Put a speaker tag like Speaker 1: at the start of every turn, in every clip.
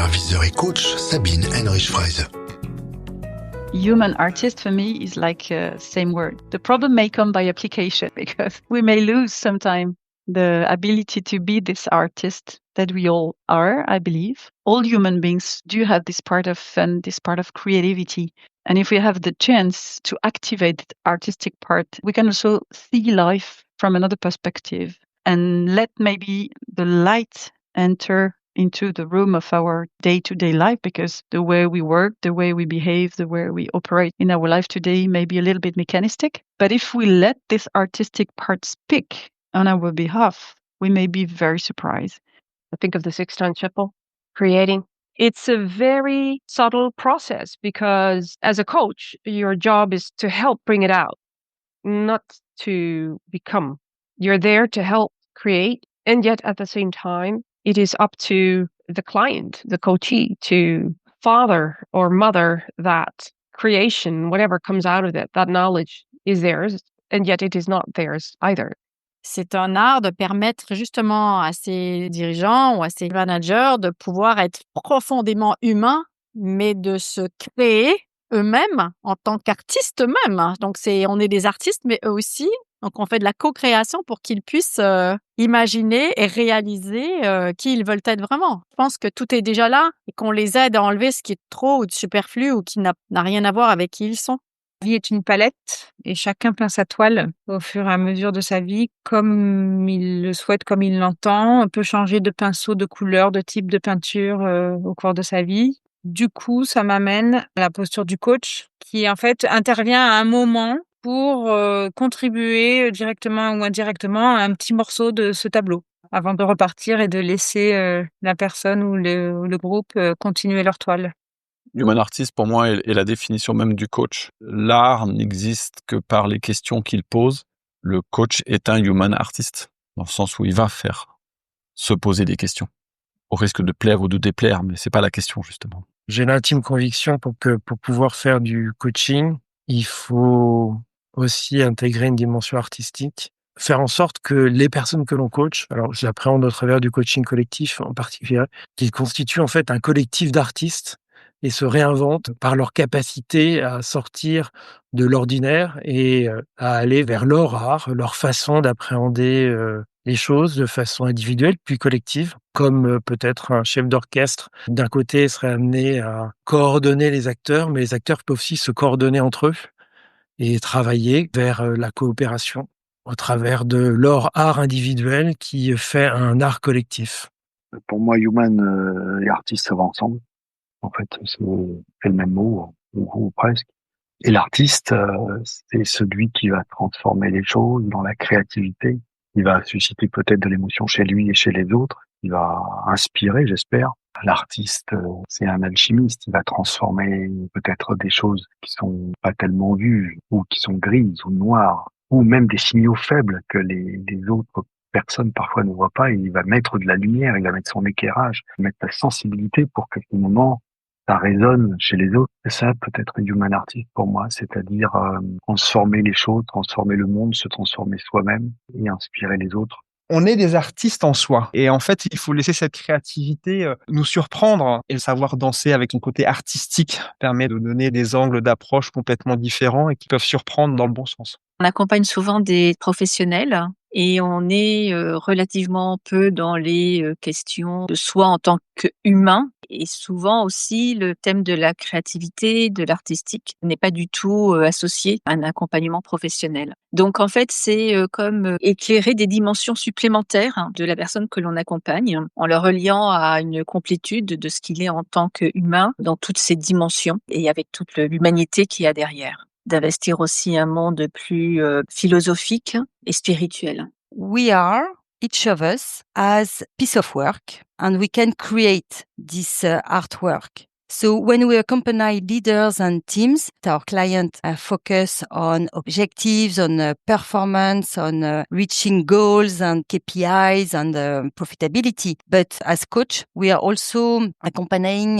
Speaker 1: superviseur et coach Sabine Heinrich-Fraise.
Speaker 2: Human artist for me is like same word. The problem may come by application because we may lose sometime the ability to be this artist that we all are, I believe. All human beings do have this part of fun, this part of creativity. And if we have the chance to activate the artistic part, we can also see life from another perspective and let maybe the light enter into the room of our day-to-day life, because the way we work, the way we behave, the way we operate in our life today may be a little bit mechanistic. But if we let this artistic part speak on our behalf, we may be very surprised.
Speaker 3: I think of the Sixtine Chapel, creating. It's a very subtle process because as a coach, your job is to help bring it out, not to become. You're there to help create. And yet at the same time, it is up to the client, the coachee, to father or mother that creation, whatever comes out of it, that knowledge is theirs. And yet it is not theirs either.
Speaker 4: C'est un art de permettre justement à ces dirigeants ou à ces managers de pouvoir être profondément humains, mais de se créer eux-mêmes en tant qu'artistes eux-mêmes. Donc, on est des artistes, mais eux aussi. Donc, on fait de la co-création pour qu'ils puissent imaginer et réaliser qui ils veulent être vraiment. Je pense que tout est déjà là et qu'on les aide à enlever ce qui est trop ou de superflu ou qui n'a rien à voir avec qui ils sont.
Speaker 5: La vie est une palette et chacun peint sa toile au fur et à mesure de sa vie, comme il le souhaite, comme il l'entend. On peut changer de pinceau, de couleur, de type de peinture au cours de sa vie. Du coup, ça m'amène à la posture du coach qui, en fait, intervient à un moment pour contribuer directement ou indirectement à un petit morceau de ce tableau avant de repartir et de laisser la personne ou le groupe continuer leur toile.
Speaker 6: Human artist, pour moi, est la définition même du coach. L'art n'existe que par les questions qu'il pose. Le coach est un human artist, dans le sens où il va faire se poser des questions, au risque de plaire ou de déplaire, mais c'est pas la question, justement.
Speaker 7: J'ai l'intime conviction pour pouvoir faire du coaching, il faut aussi intégrer une dimension artistique, faire en sorte que les personnes que l'on coach, alors je l'appréhende au travers du coaching collectif en particulier, qu'ils constituent en fait un collectif d'artistes et se réinventent par leur capacité à sortir de l'ordinaire et à aller vers leur art, leur façon d'appréhender les choses de façon individuelle puis collective, comme peut-être un chef d'orchestre d'un côté serait amené à coordonner les acteurs, mais les acteurs peuvent aussi se coordonner entre eux et travailler vers la coopération au travers de leur art individuel qui fait un art collectif.
Speaker 8: Pour moi, human et artiste, ça va ensemble. En fait, c'est le même mot, ou presque. Et l'artiste, c'est celui qui va transformer les choses dans la créativité. Il va susciter peut-être de l'émotion chez lui et chez les autres. Il va inspirer, j'espère. L'artiste, c'est un alchimiste. Il va transformer peut-être des choses qui sont pas tellement vues, ou qui sont grises ou noires, ou même des signaux faibles que les autres personne parfois ne voit pas, et il va mettre de la lumière, il va mettre son éclairage, mettre la sensibilité pour que finalement ça résonne chez les autres. Et ça, peut-être human artist pour moi, c'est-à-dire transformer les choses, transformer le monde, se transformer soi-même et inspirer les autres.
Speaker 9: On est des artistes en soi. Et en fait, il faut laisser cette créativité nous surprendre. Et le savoir danser avec son côté artistique permet de donner des angles d'approche complètement différents et qui peuvent surprendre dans le bon sens.
Speaker 10: On accompagne souvent des professionnels et on est relativement peu dans les questions de soi en tant qu'humain. Et souvent aussi, le thème de la créativité, de l'artistique n'est pas du tout associé à un accompagnement professionnel. Donc en fait, c'est comme éclairer des dimensions supplémentaires de la personne que l'on accompagne en le reliant à une complétude de ce qu'il est en tant qu'humain dans toutes ses dimensions et avec toute l'humanité qu'il y a derrière. D'investir aussi un monde plus philosophique et spirituel.
Speaker 11: We are, each of us, has piece of work and we can create this artwork. So when we accompany leaders and teams, our clients focus on objectives, on performance, on reaching goals and KPIs and profitability. But as coach, we are also accompanying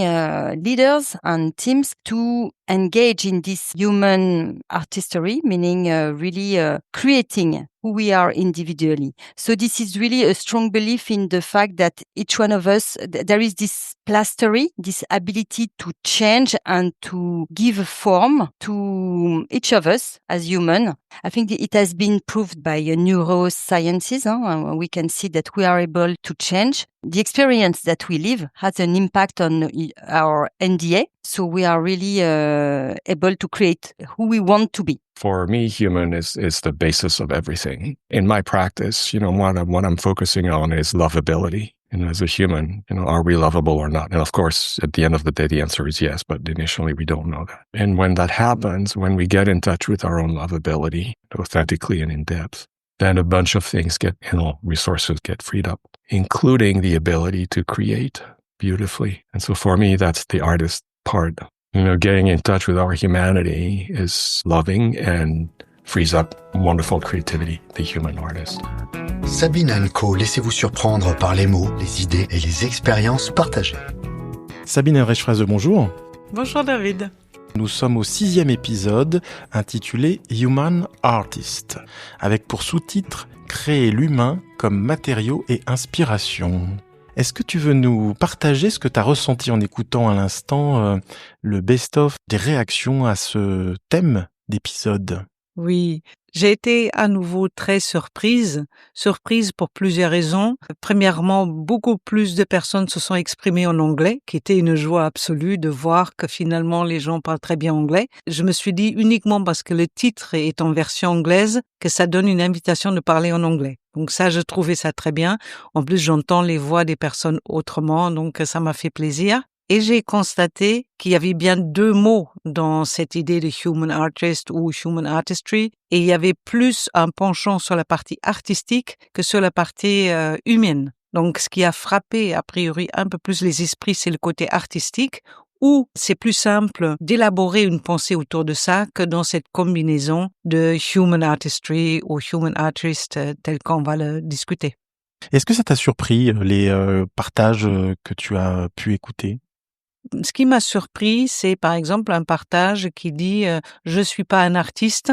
Speaker 11: leaders and teams to engage in this human artistry, meaning really creating who we are individually. So this is really a strong belief in the fact that each one of us, there is this plastery, this ability to change and to give a form to each of us as human. I think it has been proved by neurosciences. We can see that we are able to change. The experience that we live has an impact on our NDA. So we are really able to create who we want to be.
Speaker 12: For me, human is the basis of everything. In my practice, what I'm focusing on is lovability. As a human, are we lovable or not? And of course, at the end of the day, the answer is yes, but initially we don't know that. And when that happens, when we get in touch with our own lovability, authentically and in depth, then a bunch of things resources get freed up, including the ability to create beautifully. And so for me, that's the artist part. Getting in touch with our humanity is loving and frees up wonderful creativity, the human artist.
Speaker 1: Sabine & Co, laissez-vous surprendre par les mots, les idées et les expériences partagées.
Speaker 13: Sabine Enrich-Fraise, bonjour.
Speaker 14: Bonjour David.
Speaker 13: Nous sommes au 6e épisode intitulé Human Artist, avec pour sous-titre « Créer l'humain comme matériau et inspiration ». Est-ce que tu veux nous partager ce que tu as ressenti en écoutant à l'instant le best-of des réactions à ce thème d'épisode ?
Speaker 14: Oui, j'ai été à nouveau très surprise pour plusieurs raisons. Premièrement, beaucoup plus de personnes se sont exprimées en anglais, qui était une joie absolue de voir que finalement les gens parlent très bien anglais. Je me suis dit uniquement parce que le titre est en version anglaise que ça donne une invitation de parler en anglais. Donc ça, je trouvais ça très bien. En plus, j'entends les voix des personnes autrement, donc ça m'a fait plaisir. Et j'ai constaté qu'il y avait bien 2 mots dans cette idée de human artist ou human artistry. Et il y avait plus un penchant sur la partie artistique que sur la partie humaine. Donc, ce qui a frappé, a priori, un peu plus les esprits, c'est le côté artistique, où c'est plus simple d'élaborer une pensée autour de ça que dans cette combinaison de human artistry ou human artist tel qu'on va le discuter.
Speaker 13: Est-ce que ça t'a surpris, les partages que tu as pu écouter ?
Speaker 14: Ce qui m'a surpris, c'est par exemple un partage qui dit je suis pas un artiste,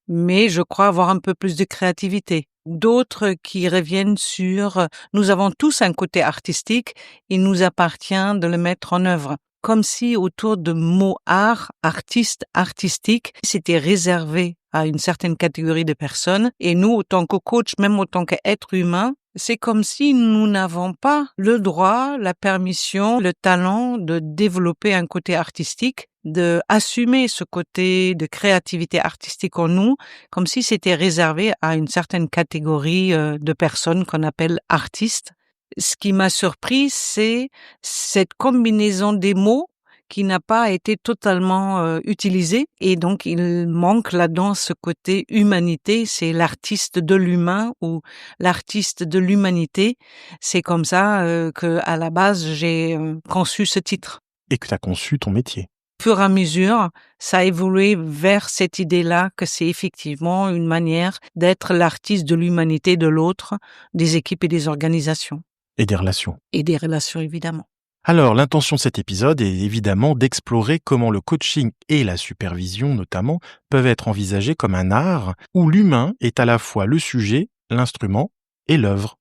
Speaker 14: mais je crois avoir un peu plus de créativité. D'autres qui reviennent sur nous avons tous un côté artistique, il nous appartient de le mettre en œuvre. Comme si autour de mots art, artiste, artistique, c'était réservé à une certaine catégorie de personnes. Et nous, autant que coach, même autant qu'être humain, c'est comme si nous n'avons pas le droit, la permission, le talent de développer un côté artistique, de assumer ce côté de créativité artistique en nous, comme si c'était réservé à une certaine catégorie de personnes qu'on appelle artistes. Ce qui m'a surpris, c'est cette combinaison des mots qui n'a pas été totalement utilisée. Et donc, il manque là-dedans ce côté humanité. C'est l'artiste de l'humain ou l'artiste de l'humanité. C'est comme ça que, à la base, j'ai conçu ce titre.
Speaker 13: Et que tu as conçu ton métier.
Speaker 14: Au fur et à mesure, ça a évolué vers cette idée-là que c'est effectivement une manière d'être l'artiste de l'humanité de l'autre, des équipes et des organisations.
Speaker 13: Et des relations.
Speaker 14: Et des relations, évidemment.
Speaker 13: Alors, l'intention de cet épisode est évidemment d'explorer comment le coaching et la supervision, notamment, peuvent être envisagés comme un art où l'humain est à la fois le sujet, l'instrument et l'œuvre.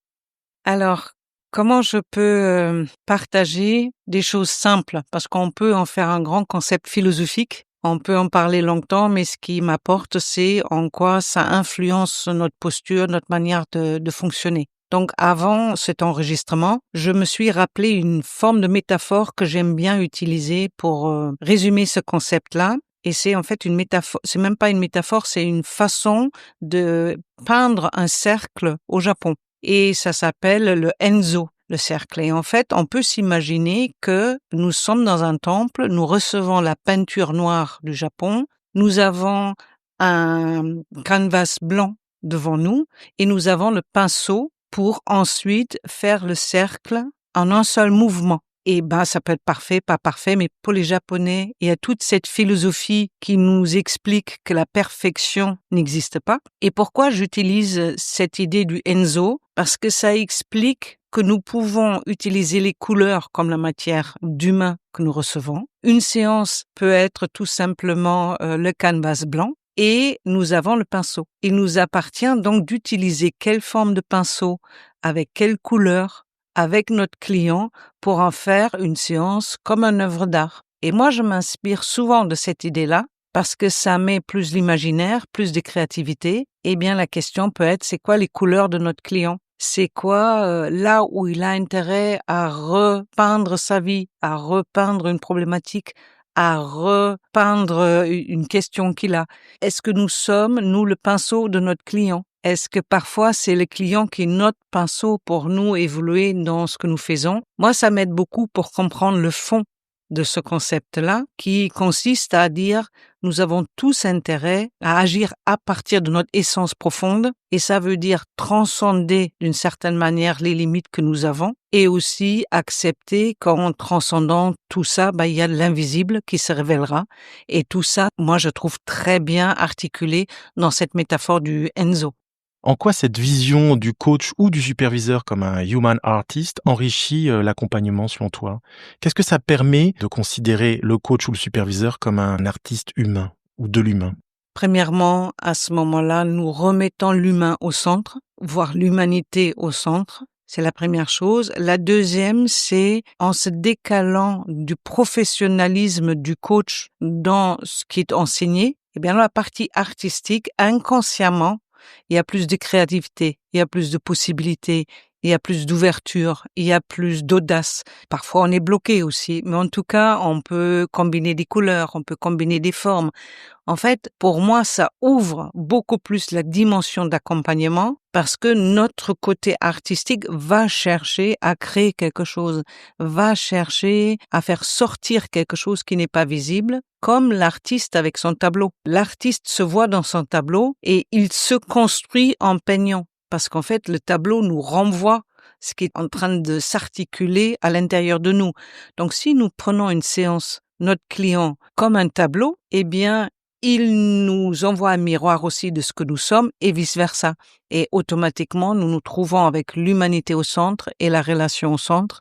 Speaker 14: Alors, comment je peux partager des choses simples? Parce qu'on peut en faire un grand concept philosophique. On peut en parler longtemps, mais ce qui m'apporte, c'est en quoi ça influence notre posture, notre manière de fonctionner. Donc, avant cet enregistrement, je me suis rappelé une forme de métaphore que j'aime bien utiliser pour résumer ce concept-là. Et c'est en fait une métaphore, c'est même pas une métaphore, c'est une façon de peindre un cercle au Japon. Et ça s'appelle le Enzo, le cercle. Et en fait, on peut s'imaginer que nous sommes dans un temple, nous recevons la peinture noire du Japon, nous avons un canvas blanc devant nous et nous avons le pinceau pour ensuite faire le cercle en un seul mouvement. Et ça peut être parfait, pas parfait, mais pour les Japonais, il y a toute cette philosophie qui nous explique que la perfection n'existe pas. Et pourquoi j'utilise cette idée du Enzo? Parce que ça explique que nous pouvons utiliser les couleurs comme la matière d'humain que nous recevons. Une séance peut être tout simplement le canvas blanc et nous avons le pinceau. Il nous appartient donc d'utiliser quelle forme de pinceau, avec quelle couleur, avec notre client pour en faire une séance comme une œuvre d'art. Et moi, je m'inspire souvent de cette idée-là parce que ça met plus l'imaginaire, plus de créativité. Eh bien, la question peut être, c'est quoi les couleurs de notre client? C'est quoi là où il a intérêt à repeindre sa vie, à repeindre une problématique, à repeindre une question qu'il a? Est-ce que nous sommes, nous, le pinceau de notre client? Est-ce que parfois c'est le client qui est notre pinceau pour nous évoluer dans ce que nous faisons? Moi, ça m'aide beaucoup pour comprendre le fond de ce concept-là, qui consiste à dire nous avons tous intérêt à agir à partir de notre essence profonde, et ça veut dire transcender d'une certaine manière les limites que nous avons, et aussi accepter qu'en transcendant tout ça, il y a l'invisible qui se révélera, et tout ça, moi je trouve très bien articulé dans cette métaphore du Enzo.
Speaker 13: En quoi cette vision du coach ou du superviseur comme un human artist enrichit l'accompagnement selon toi? Qu'est-ce que ça permet de considérer le coach ou le superviseur comme un artiste humain ou de l'humain?
Speaker 14: Premièrement, à ce moment-là, nous remettons l'humain au centre, voire l'humanité au centre. C'est la première chose. La deuxième, c'est en se décalant du professionnalisme du coach dans ce qui est enseigné, eh bien, dans la partie artistique, inconsciemment, il y a plus de créativité, il y a plus de possibilités, il y a plus d'ouverture, il y a plus d'audace. Parfois, on est bloqué aussi, mais en tout cas, on peut combiner des couleurs, on peut combiner des formes. En fait, pour moi, ça ouvre beaucoup plus la dimension d'accompagnement parce que notre côté artistique va chercher à créer quelque chose, va chercher à faire sortir quelque chose qui n'est pas visible, comme l'artiste avec son tableau. L'artiste se voit dans son tableau et il se construit en peignant parce qu'en fait, le tableau nous renvoie ce qui est en train de s'articuler à l'intérieur de nous. Donc, si nous prenons une séance, notre client, comme un tableau, eh bien, il nous envoie un miroir aussi de ce que nous sommes et vice-versa. Et automatiquement, nous nous trouvons avec l'humanité au centre et la relation au centre.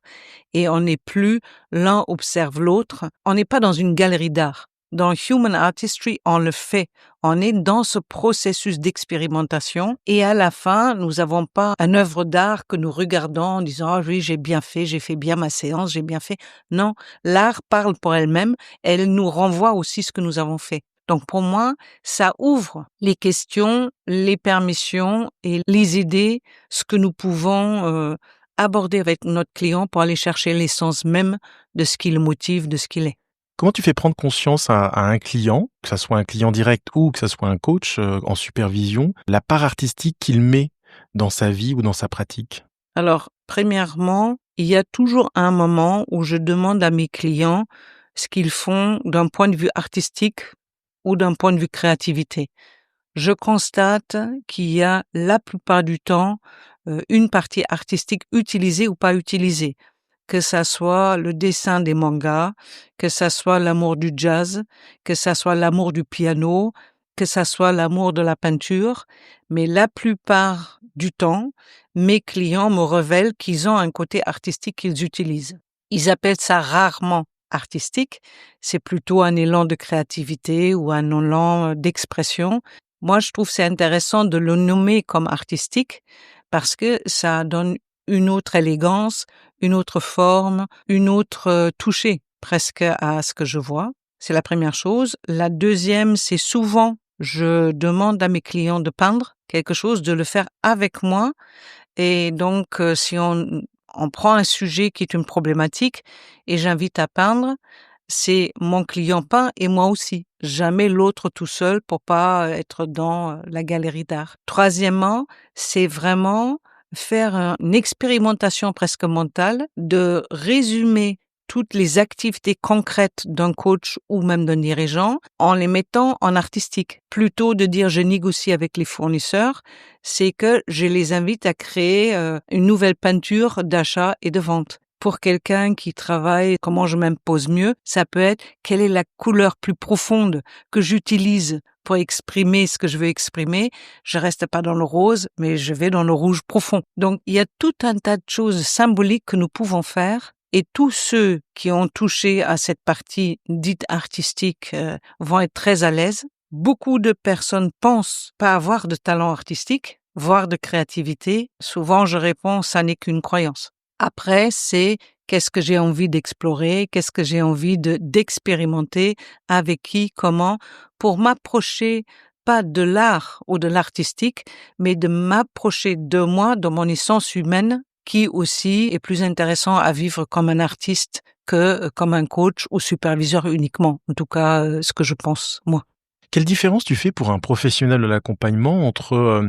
Speaker 14: Et on n'est plus l'un observe l'autre. On n'est pas dans une galerie d'art. Dans Human Artistry, on le fait. On est dans ce processus d'expérimentation et à la fin, nous n'avons pas une œuvre d'art que nous regardons en disant « Ah oui, j'ai bien fait, j'ai fait bien ma séance, j'ai bien fait ». Non, l'art parle pour elle-même. Elle nous renvoie aussi ce que nous avons fait. Donc pour moi, ça ouvre les questions, les permissions et les idées, ce que nous pouvons aborder avec notre client pour aller chercher l'essence même de ce qui le motive, de ce qu'il est.
Speaker 13: Comment tu fais prendre conscience à un client, que ça soit un client direct ou que ça soit un coach en supervision, la part artistique qu'il met dans sa vie ou dans sa pratique?
Speaker 14: Alors, premièrement, il y a toujours un moment où je demande à mes clients ce qu'ils font d'un point de vue artistique ou d'un point de vue créativité. Je constate qu'il y a la plupart du temps une partie artistique utilisée ou pas utilisée. Que ça soit le dessin des mangas, que ça soit l'amour du jazz, que ça soit l'amour du piano, que ça soit l'amour de la peinture. Mais la plupart du temps, mes clients me révèlent qu'ils ont un côté artistique qu'ils utilisent. Ils appellent ça rarement artistique. C'est plutôt un élan de créativité ou un élan d'expression. Moi, je trouve c'est intéressant de le nommer comme artistique parce que ça donne une autre élégance, une autre forme, une autre toucher presque à ce que je vois. C'est la première chose. La deuxième, c'est souvent, je demande à mes clients de peindre quelque chose, de le faire avec moi. Et donc, si on prend un sujet qui est une problématique et j'invite à peindre, c'est mon client peint et moi aussi. Jamais l'autre tout seul pour pas être dans la galerie d'art. Troisièmement, c'est vraiment faire une expérimentation presque mentale de résumer toutes les activités concrètes d'un coach ou même d'un dirigeant en les mettant en artistique. Plutôt de dire je négocie avec les fournisseurs, c'est que je les invite à créer une nouvelle peinture d'achat et de vente. Pour quelqu'un qui travaille, comment je m'impose mieux, ça peut être quelle est la couleur plus profonde que j'utilise pour exprimer ce que je veux exprimer, je reste pas dans le rose, mais je vais dans le rouge profond. Donc, il y a tout un tas de choses symboliques que nous pouvons faire. Et tous ceux qui ont touché à cette partie dite artistique vont être très à l'aise. Beaucoup de personnes pensent pas avoir de talent artistique, voire de créativité. Souvent, je réponds, ça n'est qu'une croyance. Après, c'est qu'est-ce que j'ai envie d'explorer, qu'est-ce que j'ai envie d'expérimenter, avec qui, comment, pour m'approcher pas de l'art ou de l'artistique, mais de m'approcher de moi, de mon essence humaine, qui aussi est plus intéressant à vivre comme un artiste que comme un coach ou superviseur uniquement. En tout cas, ce que je pense, moi.
Speaker 13: Quelle différence tu fais pour un professionnel de l'accompagnement entre,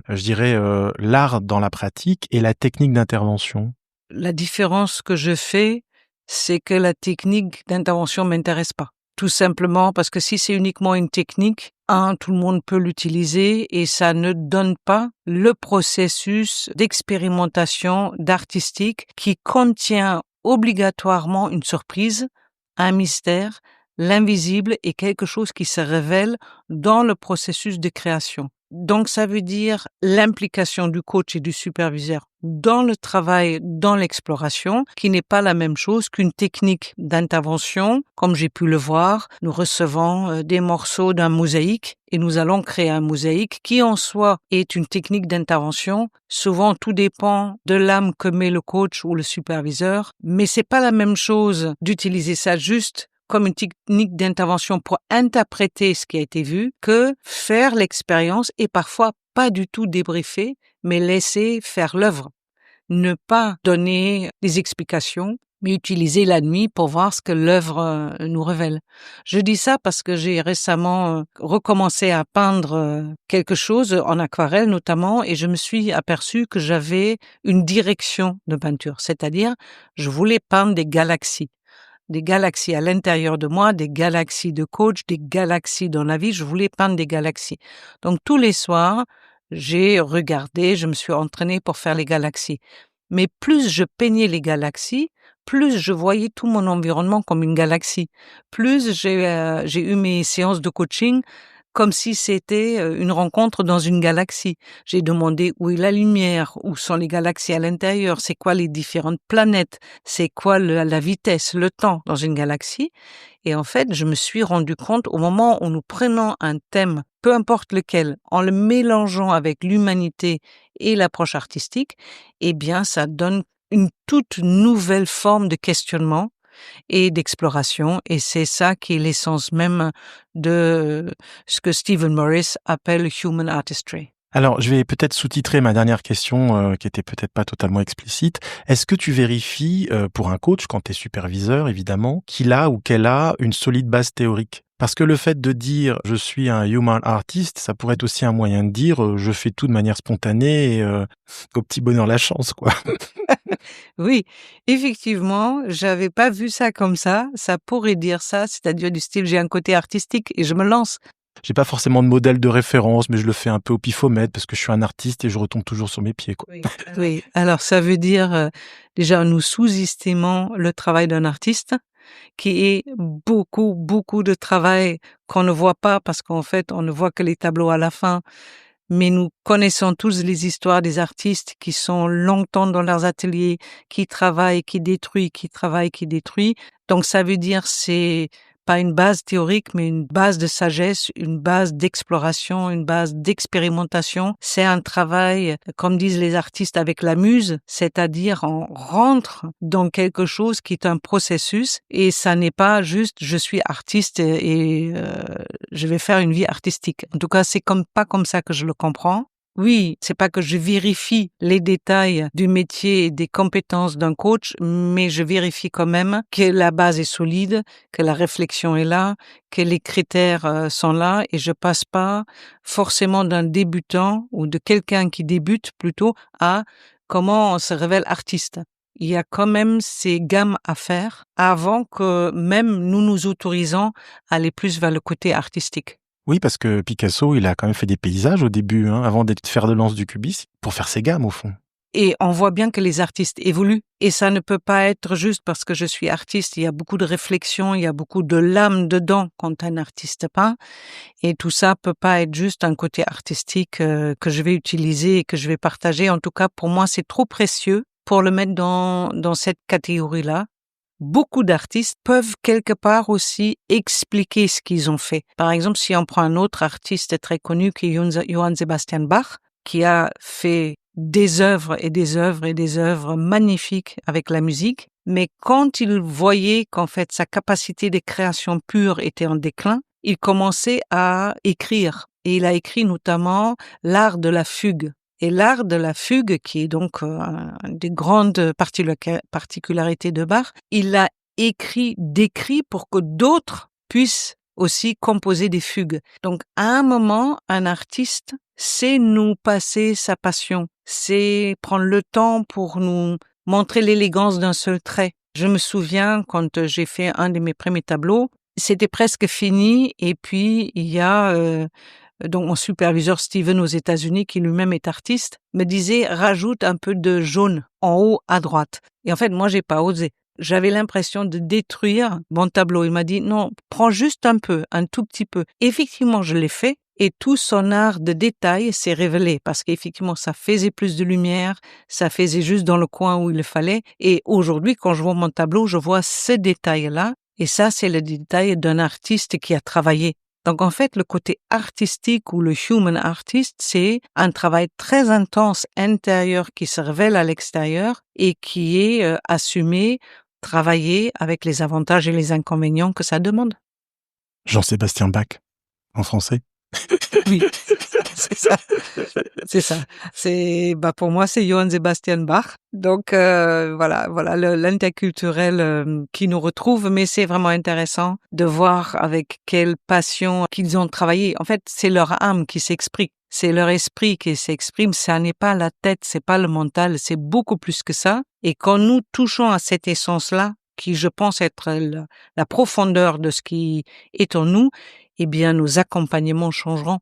Speaker 13: l'art dans la pratique et la technique d'intervention?
Speaker 14: La différence que je fais, c'est que la technique d'intervention m'intéresse pas. Tout simplement parce que si c'est uniquement une technique, tout le monde peut l'utiliser et ça ne donne pas le processus d'expérimentation, d'artistique qui contient obligatoirement une surprise, un mystère, l'invisible et quelque chose qui se révèle dans le processus de création. Donc, ça veut dire l'implication du coach et du superviseur dans le travail, dans l'exploration, qui n'est pas la même chose qu'une technique d'intervention. Comme j'ai pu le voir, nous recevons des morceaux d'un mosaïque et nous allons créer un mosaïque qui en soi est une technique d'intervention. Souvent, tout dépend de l'âme que met le coach ou le superviseur, mais c'est pas la même chose d'utiliser ça juste comme une technique d'intervention pour interpréter ce qui a été vu, que faire l'expérience et parfois pas du tout débriefer, mais laisser faire l'œuvre. Ne pas donner des explications, mais utiliser la nuit pour voir ce que l'œuvre nous révèle. Je dis ça parce que j'ai récemment recommencé à peindre quelque chose en aquarelle notamment, et je me suis aperçue que j'avais une direction de peinture, c'est-à-dire je voulais peindre des galaxies à l'intérieur de moi, des galaxies de coach, des galaxies dans la vie. Je voulais peindre des galaxies. Donc, tous les soirs, j'ai regardé, je me suis entraînée pour faire les galaxies. Mais plus je peignais les galaxies, plus je voyais tout mon environnement comme une galaxie. Plus j'ai eu mes séances de coaching comme si c'était une rencontre dans une galaxie. J'ai demandé où est la lumière, où sont les galaxies à l'intérieur, c'est quoi les différentes planètes, c'est quoi la vitesse, le temps dans une galaxie. Et en fait, je me suis rendu compte au moment où nous prenons un thème, peu importe lequel, en le mélangeant avec l'humanité et l'approche artistique, eh bien, ça donne une toute nouvelle forme de questionnement et d'exploration, et c'est ça qui est l'essence même de ce que Stephen Morris appelle human artistry.
Speaker 13: Alors, je vais peut-être sous-titrer ma dernière question, qui était peut-être pas totalement explicite. Est-ce que tu vérifies, pour un coach, quand tu es superviseur, évidemment, qu'il a ou qu'elle a une solide base théorique? Parce que le fait de dire « je suis un human artist », ça pourrait être aussi un moyen de dire « je fais tout de manière spontanée et au petit bonheur la chance », quoi.
Speaker 14: Oui, effectivement, j'avais pas vu ça comme ça. Ça pourrait dire ça, c'est-à-dire du style j'ai un côté artistique et je me lance.
Speaker 13: J'ai pas forcément de modèle de référence, mais je le fais un peu au pifomètre parce que je suis un artiste et je retombe toujours sur mes pieds, quoi.
Speaker 14: Oui, alors ça veut dire déjà nous sous-estimons le travail d'un artiste, qui est beaucoup, beaucoup de travail qu'on ne voit pas parce qu'en fait, on ne voit que les tableaux à la fin. Mais nous connaissons tous les histoires des artistes qui sont longtemps dans leurs ateliers, qui travaillent, qui détruisent, qui travaillent, qui détruisent. Donc ça veut dire c'est pas une base théorique, mais une base de sagesse, une base d'exploration, une base d'expérimentation. C'est un travail, comme disent les artistes, avec la muse, c'est-à-dire on rentre dans quelque chose qui est un processus et ça n'est pas juste je suis artiste et je vais faire une vie artistique. En tout cas, c'est pas comme ça que je le comprends. Oui, c'est pas que je vérifie les détails du métier et des compétences d'un coach, mais je vérifie quand même que la base est solide, que la réflexion est là, que les critères sont là et je passe pas forcément d'un débutant ou de quelqu'un qui débute plutôt à comment on se révèle artiste. Il y a quand même ces gammes à faire avant que même nous nous autorisons à aller plus vers le côté artistique.
Speaker 13: Oui, parce que Picasso, il a quand même fait des paysages au début, hein, avant d'être fer de lance du cubisme, pour faire ses gammes, au fond.
Speaker 14: Et on voit bien que les artistes évoluent. Et ça ne peut pas être juste parce que je suis artiste. Il y a beaucoup de réflexion, il y a beaucoup de l'âme dedans quand un artiste peint. Et tout ça peut pas être juste un côté artistique que je vais utiliser et que je vais partager. En tout cas, pour moi, c'est trop précieux pour le mettre dans cette catégorie-là. Beaucoup d'artistes peuvent quelque part aussi expliquer ce qu'ils ont fait. Par exemple, si on prend un autre artiste très connu qui est Johann Sebastian Bach, qui a fait des œuvres et des œuvres et des œuvres magnifiques avec la musique, mais quand il voyait qu'en fait sa capacité de création pure était en déclin, il commençait à écrire. Et il a écrit notamment l'art de la fugue. Et l'art de la fugue, qui est donc une des grandes particularités de Bach, il l'a décrit pour que d'autres puissent aussi composer des fugues. Donc, à un moment, un artiste sait nous passer sa passion, c'est prendre le temps pour nous montrer l'élégance d'un seul trait. Je me souviens quand j'ai fait un de mes premiers tableaux, c'était presque fini et puis il y a donc mon superviseur Steven aux États-Unis, qui lui-même est artiste, me disait rajoute un peu de jaune en haut à droite. Et en fait, moi, j'ai pas osé. J'avais l'impression de détruire mon tableau. Il m'a dit non, prends juste un peu, un tout petit peu. Effectivement, je l'ai fait. Et tout son art de détail s'est révélé parce qu'effectivement, ça faisait plus de lumière, ça faisait juste dans le coin où il le fallait. Et aujourd'hui, quand je vois mon tableau, je vois ce détail-là. Et ça, c'est le détail d'un artiste qui a travaillé. Donc, en fait, le côté artistique ou le human artist, c'est un travail très intense intérieur qui se révèle à l'extérieur et qui est assumé, travaillé avec les avantages et les inconvénients que ça demande.
Speaker 13: Jean-Sébastien Bach, en français.
Speaker 14: Oui, c'est ça. C'est ça. Pour moi, c'est Johann Sebastian Bach. Donc, voilà, l'interculturel qui nous retrouve, mais c'est vraiment intéressant de voir avec quelle passion qu'ils ont travaillé. En fait, c'est leur âme qui s'exprime. C'est leur esprit qui s'exprime. Ça n'est pas la tête, c'est pas le mental, c'est beaucoup plus que ça. Et quand nous touchons à cette essence-là, qui je pense être la profondeur de ce qui est en nous, eh bien, nos accompagnements changeront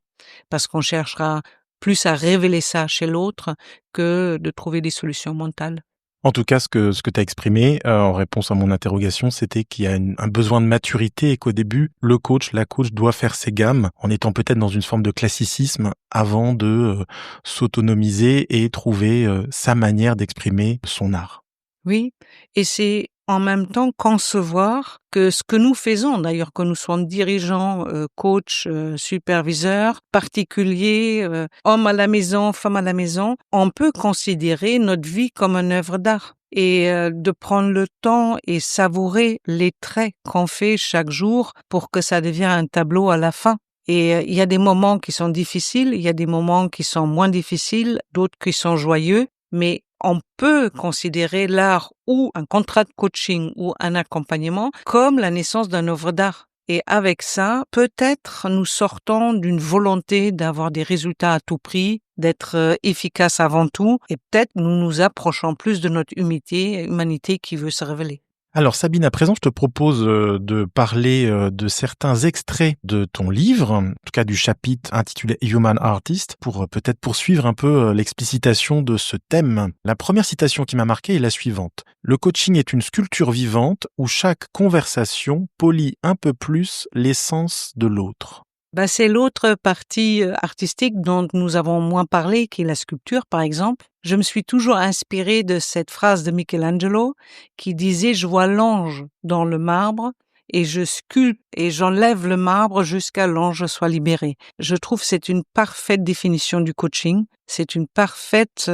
Speaker 14: parce qu'on cherchera plus à révéler ça chez l'autre que de trouver des solutions mentales.
Speaker 13: En tout cas, ce que tu as exprimé en réponse à mon interrogation, c'était qu'il y a un besoin de maturité et qu'au début, la coach doit faire ses gammes en étant peut-être dans une forme de classicisme avant de s'autonomiser et trouver sa manière d'exprimer son art.
Speaker 14: Oui, et c'est en même temps concevoir que ce que nous faisons, d'ailleurs que nous sommes dirigeants, coachs, superviseurs, particuliers, hommes à la maison, femmes à la maison, on peut considérer notre vie comme une œuvre d'art et de prendre le temps et savourer les traits qu'on fait chaque jour pour que ça devienne un tableau à la fin. Et il y a des moments qui sont difficiles, il y a des moments qui sont moins difficiles, d'autres qui sont joyeux, mais on peut considérer l'art ou un contrat de coaching ou un accompagnement comme la naissance d'une œuvre d'art. Et avec ça, peut-être nous sortons d'une volonté d'avoir des résultats à tout prix, d'être efficace avant tout, et peut-être nous nous approchons plus de notre humanité qui veut se révéler.
Speaker 13: Alors Sabine, à présent, je te propose de parler de certains extraits de ton livre, en tout cas du chapitre intitulé Human Artist, pour peut-être poursuivre un peu l'explicitation de ce thème. La première citation qui m'a marqué est la suivante. Le coaching est une sculpture vivante où chaque conversation polit un peu plus l'essence de l'autre.
Speaker 14: C'est l'autre partie artistique dont nous avons moins parlé, qui est la sculpture, par exemple. Je me suis toujours inspirée de cette phrase de Michelangelo qui disait « Je vois l'ange dans le marbre et je sculpte et j'enlève le marbre jusqu'à l'ange soit libéré ». Je trouve que c'est une parfaite définition du coaching. C'est une parfaite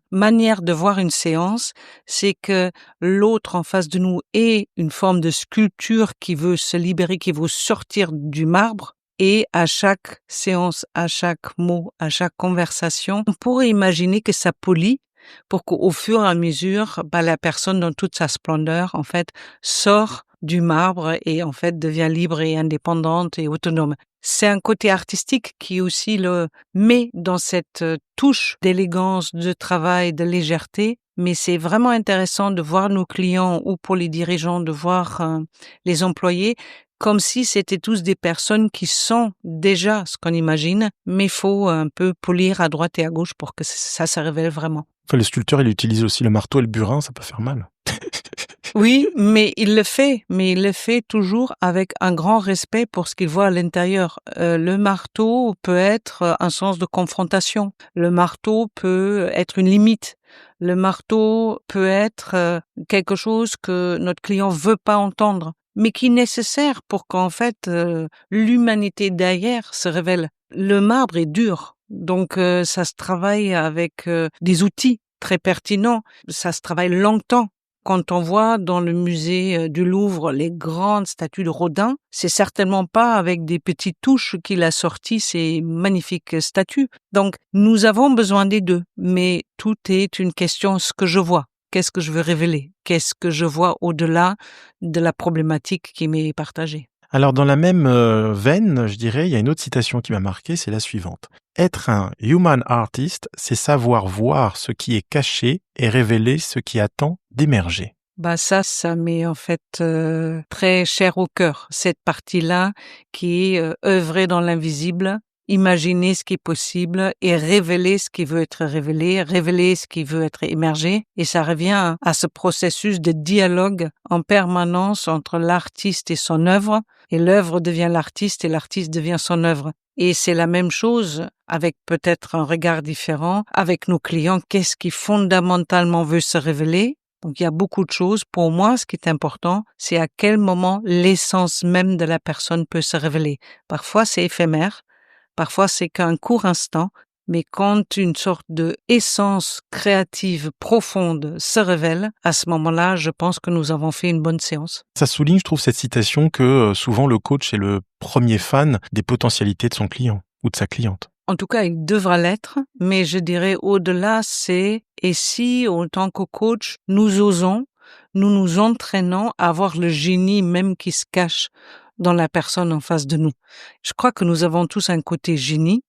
Speaker 14: manière de voir une séance. C'est que l'autre en face de nous est une forme de sculpture qui veut se libérer, qui veut sortir du marbre. Et à chaque séance, à chaque mot, à chaque conversation, on pourrait imaginer que ça polit pour qu'au fur et à mesure, la personne dans toute sa splendeur, en fait, sort du marbre et en fait devient libre et indépendante et autonome. C'est un côté artistique qui aussi le met dans cette touche d'élégance, de travail, de légèreté. Mais c'est vraiment intéressant de voir nos clients ou pour les dirigeants, de voir les employés comme si c'était tous des personnes qui sont déjà ce qu'on imagine, mais il faut un peu polir à droite et à gauche pour que ça se révèle vraiment.
Speaker 13: Enfin, le sculpteur, il utilise aussi le marteau et le burin, ça peut faire mal.
Speaker 14: Oui, mais il le fait toujours avec un grand respect pour ce qu'il voit à l'intérieur. Le marteau peut être un sens de confrontation. Le marteau peut être une limite. Le marteau peut être quelque chose que notre client veut pas entendre, mais qui est nécessaire pour qu'en fait l'humanité derrière se révèle. Le marbre est dur, donc ça se travaille avec des outils très pertinents. Ça se travaille longtemps. Quand on voit dans le musée du Louvre les grandes statues de Rodin, c'est certainement pas avec des petites touches qu'il a sorti ces magnifiques statues. Donc, nous avons besoin des deux, mais tout est une question ce que je vois. Qu'est-ce que je veux révéler? Qu'est-ce que je vois au-delà de la problématique qui m'est partagée?
Speaker 13: Alors, dans la même veine, je dirais, il y a une autre citation qui m'a marqué, c'est la suivante. Être un human artist, c'est savoir voir ce qui est caché et révéler ce qui attend d'émerger.
Speaker 14: Ça m'est en fait très cher au cœur, cette partie-là qui est œuvrer dans l'invisible, imaginer ce qui est possible et révéler ce qui veut être révélé, révéler ce qui veut être émergé. Et ça revient à ce processus de dialogue en permanence entre l'artiste et son œuvre, et l'œuvre devient l'artiste et l'artiste devient son œuvre. Et c'est la même chose avec peut-être un regard différent avec nos clients. Qu'est-ce qui fondamentalement veut se révéler? Donc, il y a beaucoup de choses. Pour moi, ce qui est important, c'est à quel moment l'essence même de la personne peut se révéler. Parfois, c'est éphémère. Parfois, c'est qu'un court instant. Mais quand une sorte de essence créative profonde se révèle, à ce moment-là, je pense que nous avons fait une bonne séance.
Speaker 13: Ça souligne, je trouve, cette citation que souvent le coach est le premier fan des potentialités de son client ou de sa cliente.
Speaker 14: En tout cas, il devra l'être, mais je dirais au-delà, c'est et si, en tant que coach, nous osons, nous nous entraînons à voir le génie même qui se cache dans la personne en face de nous. Je crois que nous avons tous un côté génie.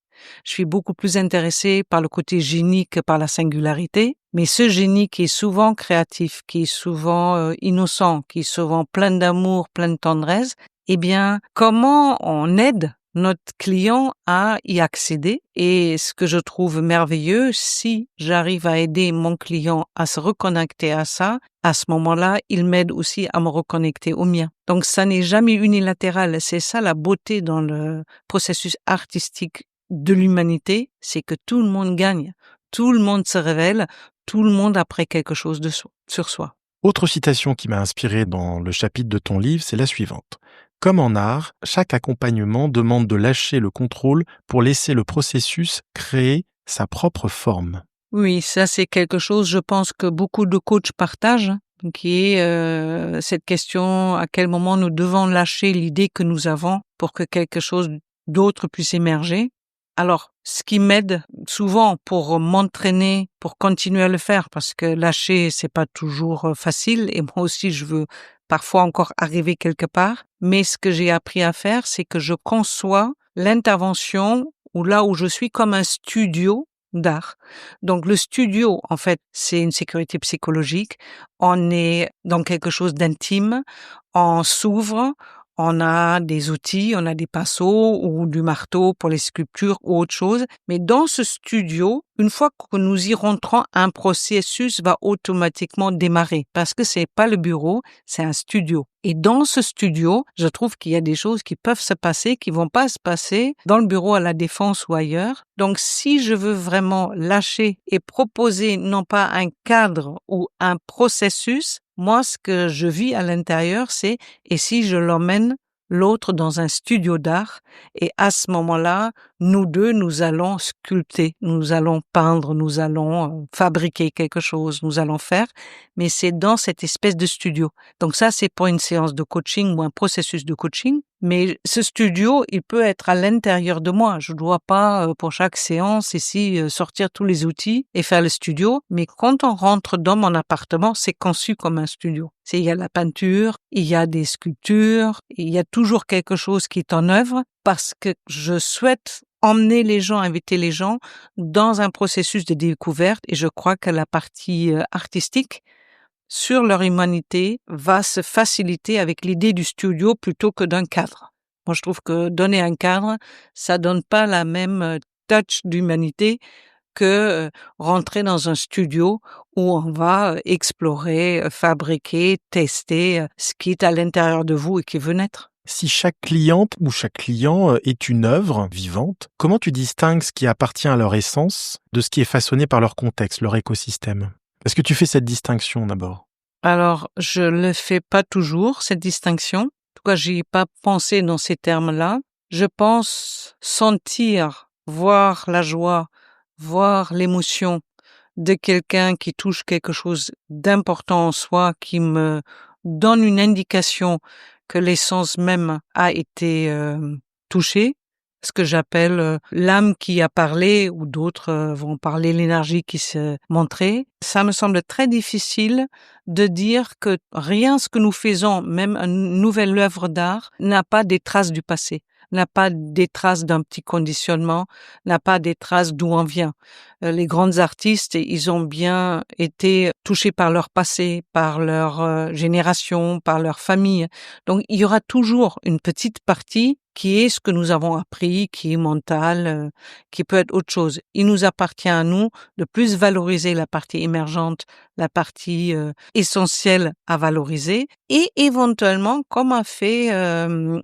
Speaker 14: Je suis beaucoup plus intéressée par le côté génie que par la singularité, mais ce génie qui est souvent créatif, qui est souvent innocent, qui est souvent plein d'amour, plein de tendresse, eh bien, comment on aide notre client à y accéder? Et ce que je trouve merveilleux, si j'arrive à aider mon client à se reconnecter à ça, à ce moment-là, il m'aide aussi à me reconnecter au mien. Donc, ça n'est jamais unilatéral. C'est ça la beauté dans le processus artistique de l'humanité, c'est que tout le monde gagne, tout le monde se révèle, tout le monde apprend quelque chose sur soi.
Speaker 13: Autre citation qui m'a inspiré dans le chapitre de ton livre, c'est la suivante. Comme en art, chaque accompagnement demande de lâcher le contrôle pour laisser le processus créer sa propre forme.
Speaker 14: Oui, ça c'est quelque chose, je pense que beaucoup de coachs partagent, qui est cette question à quel moment nous devons lâcher l'idée que nous avons pour que quelque chose d'autre puisse émerger. Alors, ce qui m'aide souvent pour m'entraîner, pour continuer à le faire, parce que lâcher, c'est pas toujours facile, et moi aussi, je veux parfois encore arriver quelque part. Mais ce que j'ai appris à faire, c'est que je conçois l'intervention ou là où je suis comme un studio d'art. Donc, le studio, en fait, c'est une sécurité psychologique. On est dans quelque chose d'intime, on s'ouvre, on a des outils, on a des pinceaux ou du marteau pour les sculptures ou autre chose. Mais dans ce studio, une fois que nous y rentrons, un processus va automatiquement démarrer parce que c'est pas le bureau, c'est un studio. Et dans ce studio, je trouve qu'il y a des choses qui peuvent se passer, qui vont pas se passer dans le bureau à la Défense ou ailleurs. Donc, si je veux vraiment lâcher et proposer non pas un cadre ou un processus, moi, ce que je vis à l'intérieur, c'est et si je l'emmène l'autre dans un studio d'art et à ce moment-là, nous deux, nous allons sculpter, nous allons peindre, nous allons fabriquer quelque chose, nous allons faire, mais c'est dans cette espèce de studio. Donc ça, c'est pour une séance de coaching ou un processus de coaching, mais ce studio, il peut être à l'intérieur de moi. Je dois pas, pour chaque séance ici, sortir tous les outils et faire le studio, mais quand on rentre dans mon appartement, c'est conçu comme un studio. Il y a la peinture, il y a des sculptures, il y a toujours quelque chose qui est en œuvre parce que je souhaite emmener les gens, inviter les gens dans un processus de découverte et je crois que la partie artistique sur leur humanité va se faciliter avec l'idée du studio plutôt que d'un cadre. Moi, je trouve que donner un cadre, ça donne pas la même touch d'humanité que rentrer dans un studio où on va explorer, fabriquer, tester ce qui est à l'intérieur de vous et qui veut naître.
Speaker 13: Si chaque cliente ou chaque client est une œuvre vivante, comment tu distingues ce qui appartient à leur essence de ce qui est façonné par leur contexte, leur écosystème? Est-ce que tu fais cette distinction d'abord?
Speaker 14: Alors, je le fais pas toujours, cette distinction. En tout cas, j'y ai pas pensé dans ces termes-là. Je pense sentir, voir la joie, voir l'émotion de quelqu'un qui touche quelque chose d'important en soi, qui me donne une indication que l'essence même a été touchée, ce que j'appelle l'âme qui a parlé, ou d'autres vont parler l'énergie qui s'est montrée. Ça me semble très difficile de dire que rien ce que nous faisons, même une nouvelle œuvre d'art, n'a pas des traces du passé, n'a pas des traces d'un petit conditionnement, n'a pas des traces d'où on vient. Les grands artistes, ils ont bien été touchés par leur passé, par leur génération, par leur famille. Donc, il y aura toujours une petite partie qui est ce que nous avons appris, qui est mental, qui peut être autre chose. Il nous appartient à nous de plus valoriser la partie émergente, la partie essentielle à valoriser, et éventuellement, comme a fait